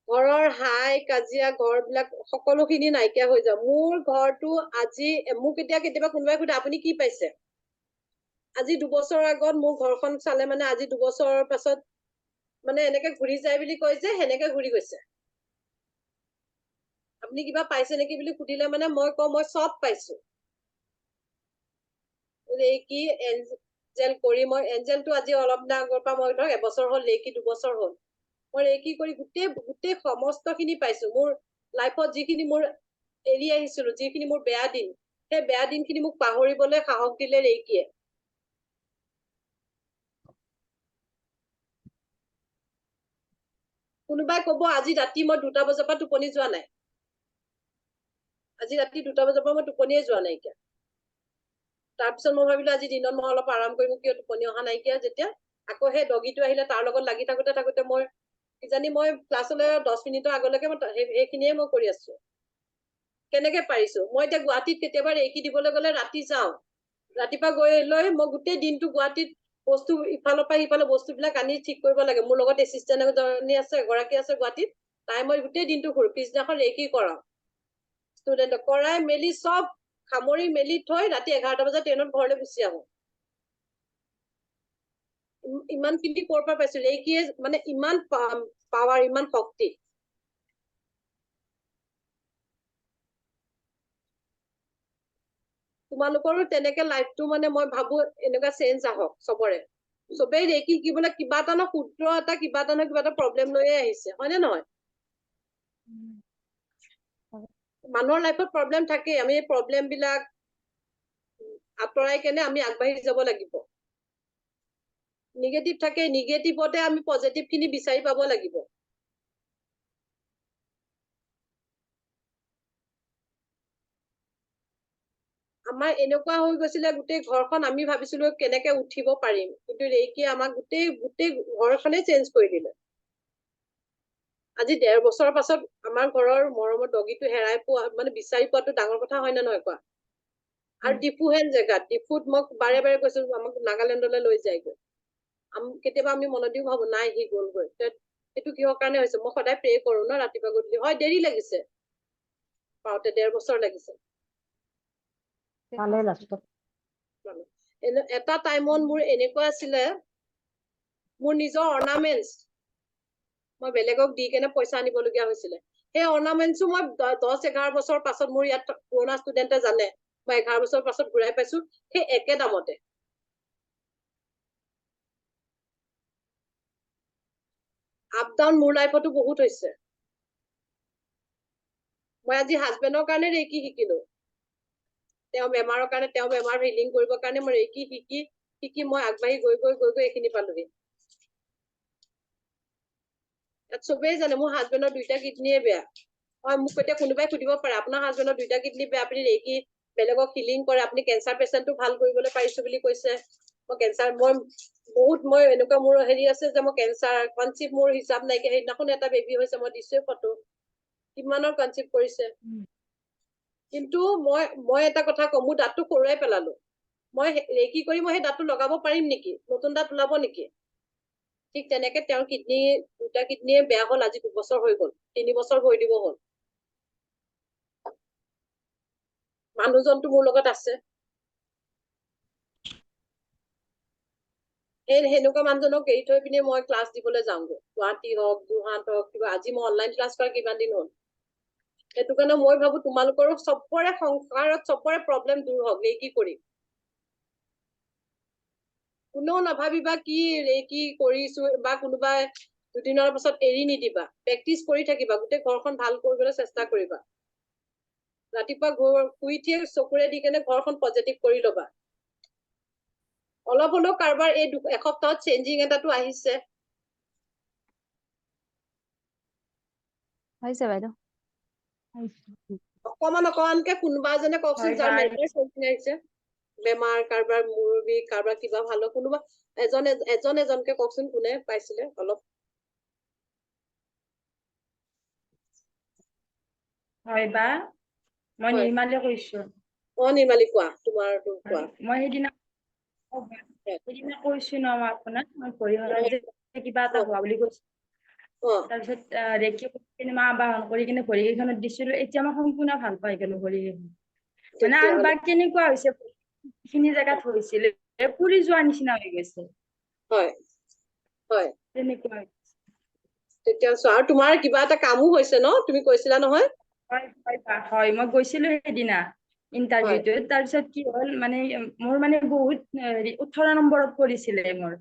ঘৰৰ হাই কাজিয়া ঘৰবিলাক সকলোখিনি নাইকিয়া হৈ যাব মোৰ ঘৰটো আজি মোক কেতিয়াবা কোনোবাই সুধে আপুনি কি পাইছে আজি 2 বছৰৰ আগত মোৰ ঘৰখন চালে মানে আজি 2 বছৰৰ পাছত মানে এনেকে ঘূৰি যায় বুলি কয় যে সেনেকে ঘূৰি গৈছে আপুনি কিবা পাইছে নেকি বুলি সুধিলে মানে মই কওঁ মই সব পাইছো ৰেকি এঞ্জেল কৰি মই এঞ্জেলটো আজি অলপ দিনৰ আগৰ পৰা মই ধৰক এবছৰ হ'ল ৰেকি 2 বছৰ হ'ল মই ৰেকি কৰি গোটেই সমস্তখিনি পাইছো মোৰ লাইফত যিখিনি মোৰ এৰি আহিছিলো যিখিনি মোৰ বেয়া দিন সেই বেয়া দিনখিনি মোক পাহৰিবলৈ সাহস দিলে ৰেকিয়ে কোনোবাই কব আজি ৰাতি মই 2টা বজাৰ পৰা টোপনি যোৱা নাই আজি ৰাতি 2টা বজাৰ পৰা মই টোপনিয়ে যোৱা নাইকিয়া তাৰপিছত মই ভাবিলো আজি দিনত মই অলপ আৰাম কৰিম কিয় টোপনি অহা নাইকিয়া যেতিয়া আকৌ সেই ডগিটো আহিলে তাৰ লগত লাগি থাকোতে মই কিজানি মই ক্লাছলৈ 10 মিনিটৰ আগলৈকে মই সেইখিনিয়ে মই কৰি আছো কেনেকে পাৰিছো মই এতিয়া গুৱাহাটীত কেতিয়াবা ৰেকি দিবলৈ গলে ৰাতি যাওঁ ৰাতিপুৱা গৈ লৈ মই গোটেই দিনটো গুৱাহাটীত বস্তু ইফালৰ পৰা সিফালে বস্তুবিলাক আনি ঠিক কৰিব লাগে মোৰ লগত এচিষ্টেণ্ট এজনী আছে এগৰাকী আছে গুৱাহাটীত তাই মই গোটেই দিনটো ঘূৰো পিছদিনাখন ৰেকি কৰাও ষ্টুডেণ্টক কৰাই মেলি সব সামৰি মেলি থৈ ৰাতি 11টা বজাত ট্ৰেইনত ঘৰলৈ গুচি আহো ইমানখিনি ক'ৰ পৰা পাইছো ৰেকিয়ে মানে ইমান পাৱাৰ ইমান শক্তি তোমালোকৰো তেনেকে লাইফটো মানে মই ভাবো এনেকুৱা চেঞ্জ আহক চবৰে চবেই ৰেকি কিবলে কিবা এটা সূত্ৰ এটা কিবা এটা প্ৰব্লেম লৈয়ে আহিছে হয়নে নহয় মানুহৰ লাইফত প্ৰব্লেম থাকে আমি এই প্ৰব্লেম বিলাক আঁতৰাই কেনে আমি আগবাঢ়ি যাব লাগিব নিগেটিভ থাকে নিগেটিভতে আমি পজিটিভ খিনি বিচাৰি পাব লাগিব আমাৰ এনেকুৱা হৈ গৈছিলে গোটেই ঘৰখন আমি ভাবিছিলো কেনেকে উঠিব পাৰিম কিন্তু ৰেকিয়ে আমাক গোটেই ঘৰখনে চেঞ্জ কৰি দিলে আজি 1.5 বছৰৰ পাছত আমাৰ ঘৰৰ মৰমৰ ডগিটো হেৰাই পোৱা মানে বিচাৰি পোৱাটো ডাঙৰ কথা হয় নে নহয় কোৱা আৰু ডিফুহেন জেগাত ডিফুত মই বাৰে বাৰে কৈছো আমাক নাগালেণ্ডলৈ লৈ যায়গৈ কেতিয়াবা আমি মনত দিও ভাবো নাই সি গ'লগৈ সেইটো কিহৰ কাৰণে হৈছে মই সদায় প্ৰে কৰো ন ৰাতিপুৱা গধূলি হয় দেৰি লাগিছে পাওঁতে 1.5 বছৰ লাগিছে এটা টাইমত মোৰ এনেকুৱা আছিলে মোৰ নিজৰ অৰ্নামেন্টছ মই বেলেগক দি কেনে পইচা আনিবলগীয়া হৈছিলে সেই অৰ্নামেন্টছো মই 10-11 বছৰ পাছত মোৰ ইয়াত পুৰণা ষ্টুডেণ্টে জানে মই 11 বছৰ পাছত ঘূৰাই পাইছো সেই একে দামতে আপ ডাউন মোৰ লাইফতো বহুত হৈছে মই আজি হাজবেণ্ডৰ কাৰণে ৰেকি শিকিলো তেওঁ বেমাৰৰ কাৰণে তেওঁ বেমাৰ হিলিং কৰিবৰ কাৰণে মই ৰেকি শিকি মই আগবাঢ়ি গৈ এইখিনি পালোহি চবেই জানে মোৰ হাজবেণ্ডৰ 2টা কিডনীয়ে বেয়া হয় মোক এতিয়া কোনোবাই সুধিব পাৰে আপোনাৰ হাজবেণ্ডৰ 2টা কিডনী বেয়া আপুনি ৰেকি বেলেগক হিলিং কৰে আপুনি কেঞ্চাৰ পেচেণ্টটো ভাল কৰিবলৈ পাৰিছো বুলি কৈছে মই কেঞ্চাৰ মই এনেকুৱা মোৰ হেৰি আছে যে মই কেঞ্চাৰ কনচিভ মোৰ হিচাপ নাইকিয়া সেইদিনাখন এটা বেবী হৈছে মই দিছোৱে ফটো কিমানৰ কনচিভ কৰিছে কিন্তু মই এটা কথা কওঁ মোৰ দাঁতটো সৰুৱাই পেলালো মই ৰেকি কৰি মই সেই দাঁতটো লগাব পাৰিম নেকি নতুন দাঁত ওলাব নেকি ঠিক তেনেকে তেওঁৰ 2টা কিডনীয়ে বেয়া হ'ল আজি 2 বছৰ হৈ গ'ল 3 বছৰ হৈ দিব হ'ল মানুহজনটো মোৰ লগত আছে সেনেকুৱা মানুহজনক এৰি থৈ পিনে মই ক্লাছ দিবলৈ যাওঁগৈ গুৱাহাটী হওক যোৰহাট হওক কিবা আজি মই অনলাইন ক্লাছ কৰা কিমান দিন হ'ল সেইটো কাৰণে মই ভাবো তোমালোকৰো চবৰে সংসাৰত চবৰে প্ৰব্লেম দূৰ হওক ৰেকি কৰি কোনেও নাভাবিবা কি ৰেকি কৰিছো বা কোনোবাই 2 দিনৰ পাছত এৰি নিদিবা প্ৰেক্টিচ কৰি থাকিবা গোটেই ঘৰখন ভাল কৰিবলৈ চেষ্টা কৰিবা ৰাতিপুৱা শুই উঠিয়ে চকুৰে দি কেনে ঘৰখন পজিটিভ কৰি ল'বা অলপ হলেও কাৰোবাৰ এই এসপ্তাহত চেঞ্জিং এটাটো আহিছে হৈছে বাইদেউ অকমানকে কোনোবা এজনে কওকচোন হয় যাৰ বা মেণ্টাৰ চেঞ্জিং আহিছে বেমাৰ কাৰোবাৰ মূৰ বিষ কাৰোবাৰ কিবা ভাল কোনোবা এজনকে কওকচোন কোনে পাইছিলে অলপ হয় বা মই হয় নিৰ্মালে কৈছো নিৰ্মালী কোৱা তোমাৰটো কোৱা মই সেইদিনা কৈছো ন মই আপোনাক মই ভৰিখনত যে কিবা এটা হোৱা বুলি কৈছো তাৰপিছত ৰেকি চিনেমা আবাহন কৰি কিনে ভৰিকেইখনত দিছিলো এতিয়া মই সম্পূৰ্ণ ভাল পাই গলো ভৰিকেইখন মানে আৰু বা কেনেকুৱা হৈছে খিনি জেগাত হৈছিলে পুৰি যোৱাৰ নিচিনা হৈ গৈছে হয় হয় তেনেকুৱা তেতিয়া আৰু তোমাৰ কিবা এটা কামো হৈছে ন তুমি কৈছিলা নহয় হয় মই গৈছিলো সেইদিনা ইণ্টাৰভিউটোত তাৰপিছত কি হ'ল মানে মোৰ মানে বহুত 18 নম্বৰত পৰিছিলে মোৰ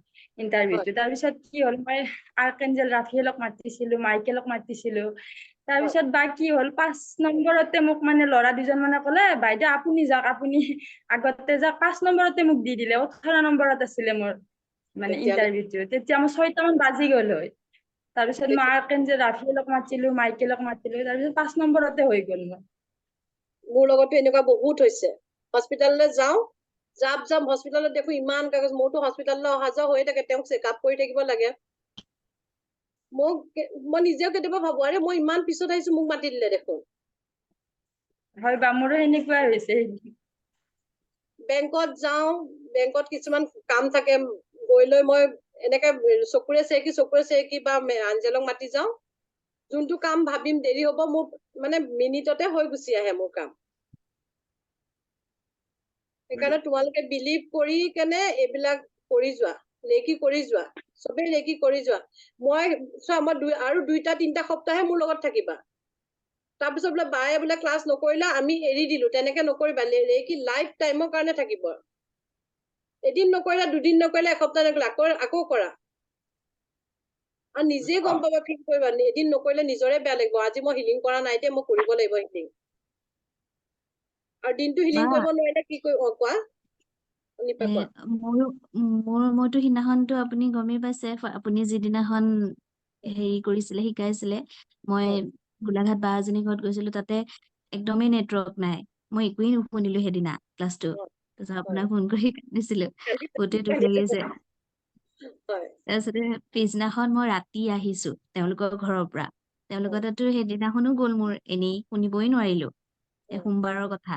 ইণ্টাৰভিউটো তাৰপিছত কি হ'ল মই আৰ্কেঞ্জেল ৰাফেলক মাতিছিলো মাইকেলক মাতিছিলো তাৰপিছত বা কি হ'ল 5 নম্বৰতে মোক মানে ল'ৰা দুজন মানে ক'লে বাইদেউ আপুনি যাওক আপুনি আগতে যাওক 5 নম্বৰতে মোক দি দিলে 18 নম্বৰত আছিলে মোৰ মানে ইণ্টাৰভিউটো তেতিয়া মই 6টা মান বাজি গ'ল হয় তাৰপিছত মই আৰ্কেঞ্জেল ৰাফেলক মাতিছিলো মাইকেলক মাতিছিলো তাৰপিছত 5 নম্বৰতে হৈ গ'ল মোৰ লগতো এনেকুৱা বহুত হৈছে হস্পিটাললৈ যাওঁ যাম হস্পিটালত দেখো ইমান কাগজ মোৰতো হস্পিটাললৈ অহা যোৱা হৈ থাকে তেওঁক চেকআপ কৰি থাকিব লাগে মই নিজেও কেতিয়াবা ভাবো আৰে মই ইমান পিছত আহিছো মোক মাতি দিলে দেখোন হয় বা মোৰো এনেকুৱা হৈছে বেংকত যাওঁ বেংকত কিছুমান কাম থাকে গৈ লৈ মই এনেকে চকুৰে চেকি বা আঞ্জেলক মাতি যাওঁ যোনটো কাম ভাবিম দেৰি হ'ব মোৰ মানে মিনিটতে হৈ গুচি আহে মোৰ কাম সেইকাৰণে তোমালোকে বিলিভ কৰি কেনে এইবিলাক কৰি যোৱা লেকি কৰি যোৱা চবেই লেকি কৰি যোৱা মই চোৱা মই 2-3 সপ্তাহে মোৰ লগত থাকিবা তাৰপিছত বোলে বায়ে বোলে ক্লাছ নকৰিলা আমি এৰি দিলো তেনেকে নকৰিবা লেকি লাইফ টাইমৰ কাৰণে থাকিব এদিন নকৰিলা 2 দিন নকৰিলা এসপ্তাহ নকৰিলা আকৌ কৰা আৰু নিজে গম পাবা ফিল কৰিবা এদিন নকৰিলে নিজৰে বেয়া লাগিব আজি মই হিলিং কৰা নাই দে মই কৰিব লাগিব হিলিং আৰু দিনটো হিলিং কৰিব নোৱাৰিলে কি কৰিব কোৱা মইতো সিদিনাখনতো আপুনি গমেই পাইছে আপুনি যিদিনাখন হেৰি কৰিছিলে শিকাইছিলে মই গোলাঘাট বা এজনী ঘৰত গৈছিলো তাতে একদমেই নেটৱৰ্ক নাই মই একোৱেই নুশুনিলো সেইদিনা ক্লাছটো তাৰপিছত আপোনাক ফোন কৰি কান্দিছিলো গোটেই দুখ লাগিছে তাৰপিছতে পিছদিনাখন মই ৰাতি আহিছো তেওঁলোকৰ ঘৰৰ পৰা তেওঁলোকৰ তাতো সেইদিনাখনো গ'ল মোৰ এনেই শুনিবই নোৱাৰিলো সোমবাৰৰ কথা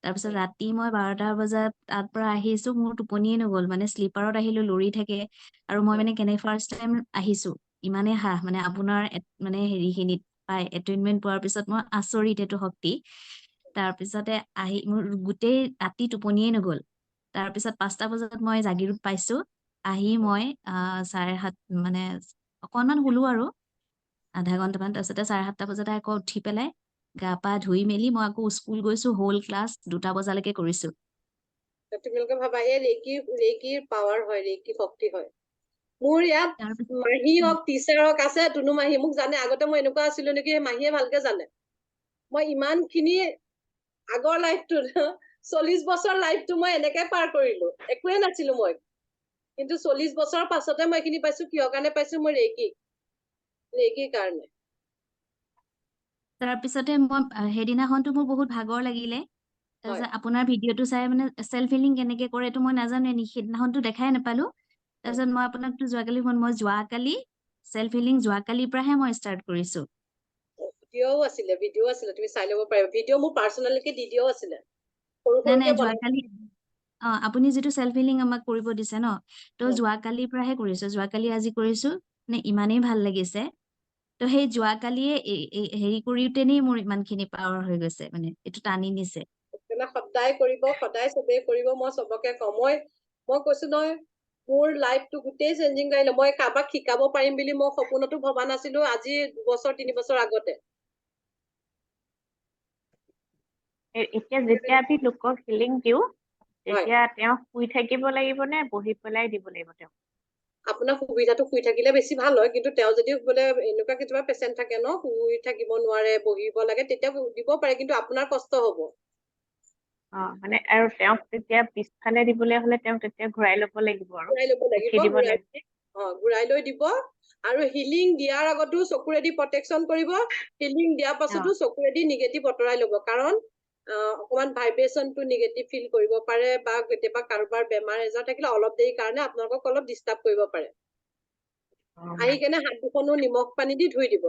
তাৰপিছত ৰাতি মই 12টা বজাত তাৰ পৰা আহিছো মোৰ টোপনিয়ে নগ'ল মানে শ্লিপাৰত আহিলো লৰি থাকে আৰু মই মানে ফাৰ্ষ্ট টাইম আহিছো ইমানেই মানে আপোনাৰ মানে হেৰিখিনিত পাই এপইণ্টমেণ্ট পোৱাৰ পিছত মই আচৰিত এইটো শক্তি তাৰপিছতে আহি মোৰ গোটেই ৰাতি টোপনিয়ে নগ'ল তাৰপিছত 5টা বজাত মই জাগিৰোড পাইছো আহি মই 7:30 মানে অকনমান শুলো আৰু আধা ঘন্টামান তাৰপিছতে 7:30 বজাতে আকৌ উঠি পেলাই গা পা ধুই মেলি মই আকৌ স্কুল গৈছো হোল ক্লাছ 2টা বজালৈকে কৰিছো তোমালোকে ভাবা এই ৰেকিৰ পাৱাৰ হয় ৰেকি শক্তি হয় মোৰ ইয়াত মাহী হওক টিচাৰ হওক আছে তুনু মাহী মোক জানে আগতে মই এনেকুৱা আছিলো নেকি মাহীয়ে ভালকে জানে মই ইমানখিনি আগৰ লাইফটো 40 বছৰ লাইফটো মই এনেকে পাৰ কৰিলো একোৱে নাছিলো মই কিন্তু 40 বছৰৰ পাছতে মই এইখিনি পাইছো কিহৰ কাৰণে পাইছো মই ৰেকিৰ কাৰণে তাৰপিছতে মই সেইদিনাখনতো মোৰ বহুত ভাগৰ লাগিলে তাৰপিছত আপোনাৰ ভিডিঅ'টো চাই মানে চেল্ফ হিলিং কেনেকে কৰে এইটো মই নাজানো সেইদিনাখনতো দেখাই নাপালো তাৰপিছত মই আপোনাকতো যোৱাকালি চেল্ফ হিলিং যোৱাকালিৰ পৰাহে মই ষ্টাৰ্ট কৰিছো ভিডিঅ' আছিলে তুমি চাই ল'ব পাৰিবা ভিডিঅ' মোৰ পাৰ্চনেলকে দি দিও আছিলে নাই যোৱাকালি আপুনি যিটো চেল্ফ হিলিং আমাক কৰিব দিছে ন তো যোৱাকালিৰ পৰাহে কৰিছো যোৱাকালি আজি কৰিছো মানে ইমানেই ভাল লাগিছে তো সেই যোৱাকালিয়ে হেৰি কৰোঁতেনেই মোৰ ইমানখিনি পাৱাৰ হৈ গৈছে মানে এইটো টানি নিছে সদায় কৰিব সদায় চবেই কৰিব মই চবকে কওঁ মই কৈছো নহয় মোৰ লাইফটো গোটেই চেঞ্জিং কৰিলে মই কাৰোবাক শিকাব পাৰিম বুলি মই সপোনতো ভবা নাছিলো আজি 2 বছৰ 3 বছৰ আগতে এতিয়া যেতিয়া আমি লোকক হিলিং দিওঁ তেতিয়া তেওঁ শুই থাকিব লাগিব নে বহি পেলাই দিব লাগিব তেওঁ আপোনাৰ সুবিধাটো শুই থাকিলে বেছি ভাল হয় কিন্তু তেওঁ যদি বোলে এনেকুৱা কিছুমান পেচেণ্ট থাকে ন শুই থাকিব নোৱাৰে বহিব লাগে তেতিয়া দিব পাৰে কিন্তু আপোনাৰ কষ্ট হ'ব মানে আৰু তেওঁক তেতিয়া পিছফালে দিবলৈ হলে তেওঁক তেতিয়া ঘূৰাই ল'ব লাগিব আৰু ঘূৰাই ল'ব লাগিব ঘূৰাই লৈ দিব আৰু হিলিং দিয়াৰ আগতো চকুৰেদি প্ৰটেকশ্যন কৰিব, হিলিং দিয়াৰ পাছতো চকুৰেদি নিগেটিভ আঁতৰাই ল'ব, কাৰণ অকমান ভাইব্ৰেশ্যনটো নিগেটিভ ফিল কৰিব পাৰে, বা কেতিয়াবা কাৰোবাৰ বেমাৰ আজাৰ থাকিলে অলপ দেৰি কাৰণে আপোনালোকক অলপ ডিষ্টাৰ্ব কৰিব পাৰে। আহি কেনে হাত দুখনো নিমখ পানী দি ধুই দিব,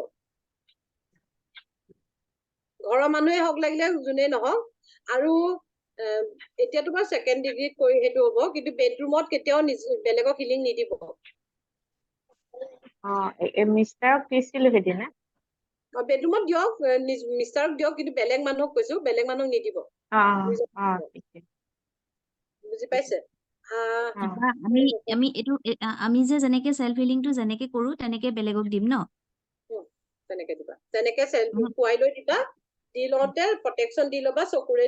ঘৰৰ মানুহে হওক লাগিলে যোনেই নহওক। আৰু এতিয়া তোমাৰ 2nd ডিগ্ৰীত কৰি সেইটো হ'ব, কিন্তু বেডৰুমত কেতিয়াও বেলেগক হিলিং নিদিব। মিষ্টাৰক দিছিলো সেইদিনা। বেডৰুমত দিয়ক, মিষ্টাৰক দিয়ক, কিন্তু বেলেগ মানুহক কৈছো, বেলেগ মানুহক নিদিব। বুজি পাইছে? আমি যে যেনেকে চেল্ফ হিলিংটো যেনেকে কৰো তেনেকে বেলেগক দিম ন? তেনেকে দিবা, তেনেকে খুৱাই লৈ দিবা। দি লওঁতে প্ৰটেকশ্যন দি ল'বা, চকুৰে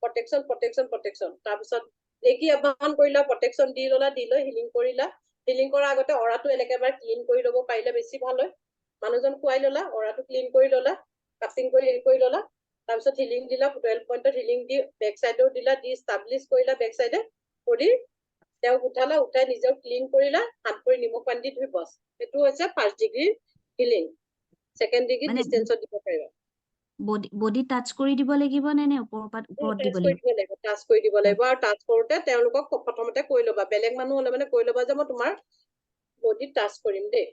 প্ৰটেকশ্যন। তাৰপিছত ৰেকি আহ্বান কৰিলা, প্ৰটেকশ্যন দি ল'লা, দি লৈ হিলিং কৰিলা। হিলিং কৰাৰ আগতে অৰাটো একেবাৰে ক্লিন কৰি ল'ব পাৰিলে বেছি ভাল হয়। মানুহজন খুৱাই ল'লা, অৰাটো ক্লিন কৰি ল'লা, কাটিং কৰি হেৰি কৰি ল'লা। তাৰপিছত হিলিং দিলা, 12 পইণ্টত হিলিং দি বেক চাইডেও দিলা, দি ষ্টাব্লিছ কৰিলা বেক চাইডে কৰি তেওঁক উঠালা, উঠাই নিজেও ক্লিন কৰিলা, হাত ভৰি নিমখ পানী দি ধুই বছ। সেইটো হৈছে 1st ডিগ্ৰীৰ হিলিং। 2nd ডিগ্ৰীত ডিষ্টেন্সত দিব পাৰিবা। বডি টাচ কৰি দিব লাগিব নে ওপৰত দিব লাগিব? টাচ কৰি দিব লাগিব। আৰু টাচ কৰোতে তেওঁলোকক প্ৰথমতে কৈ ল'বা, বেলেগ মানুহ হলে মানে কৈ ল'বা যে মই তোমাৰ বডিত টাচ কৰিম দেই।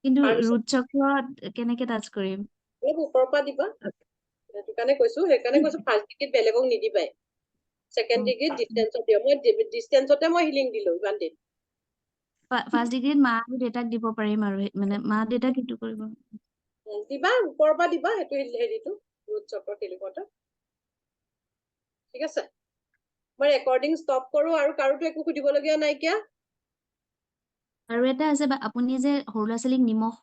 কিন্তু ৰুট চক্ৰত কেনেকে টাচ কৰিম? অলপ ওপৰৰ পৰা দিবা, সেইটো কাৰণে কৈছো 1st ডিগ্ৰীত বেলেগক নিদিবাই, 2nd ডিগ্ৰীত ডিষ্টেন্সত দিবা। মই ডিষ্টেন্সতে মই হিলিং দিলো ইমান দিন। 1st ডিগ্ৰীত মা আৰু দেউতাক দিব পাৰিম, আৰু মানে মা দেউতাক সেইটো কৰিব দিবা, ওপৰৰ পৰা দিবা, সেইটো হেৰিটো ৰুট চক্ৰ হিলিঙতে। ঠিক আছে, মই ৰেকৰ্ডিং ষ্টপ কৰো। আৰু কাৰোতো একো সুধিবলগীয়া নাইকিয়া? আৰু এটা আছে, আপুনি যে সৰু ল'ৰা ছোৱালীক নিমখ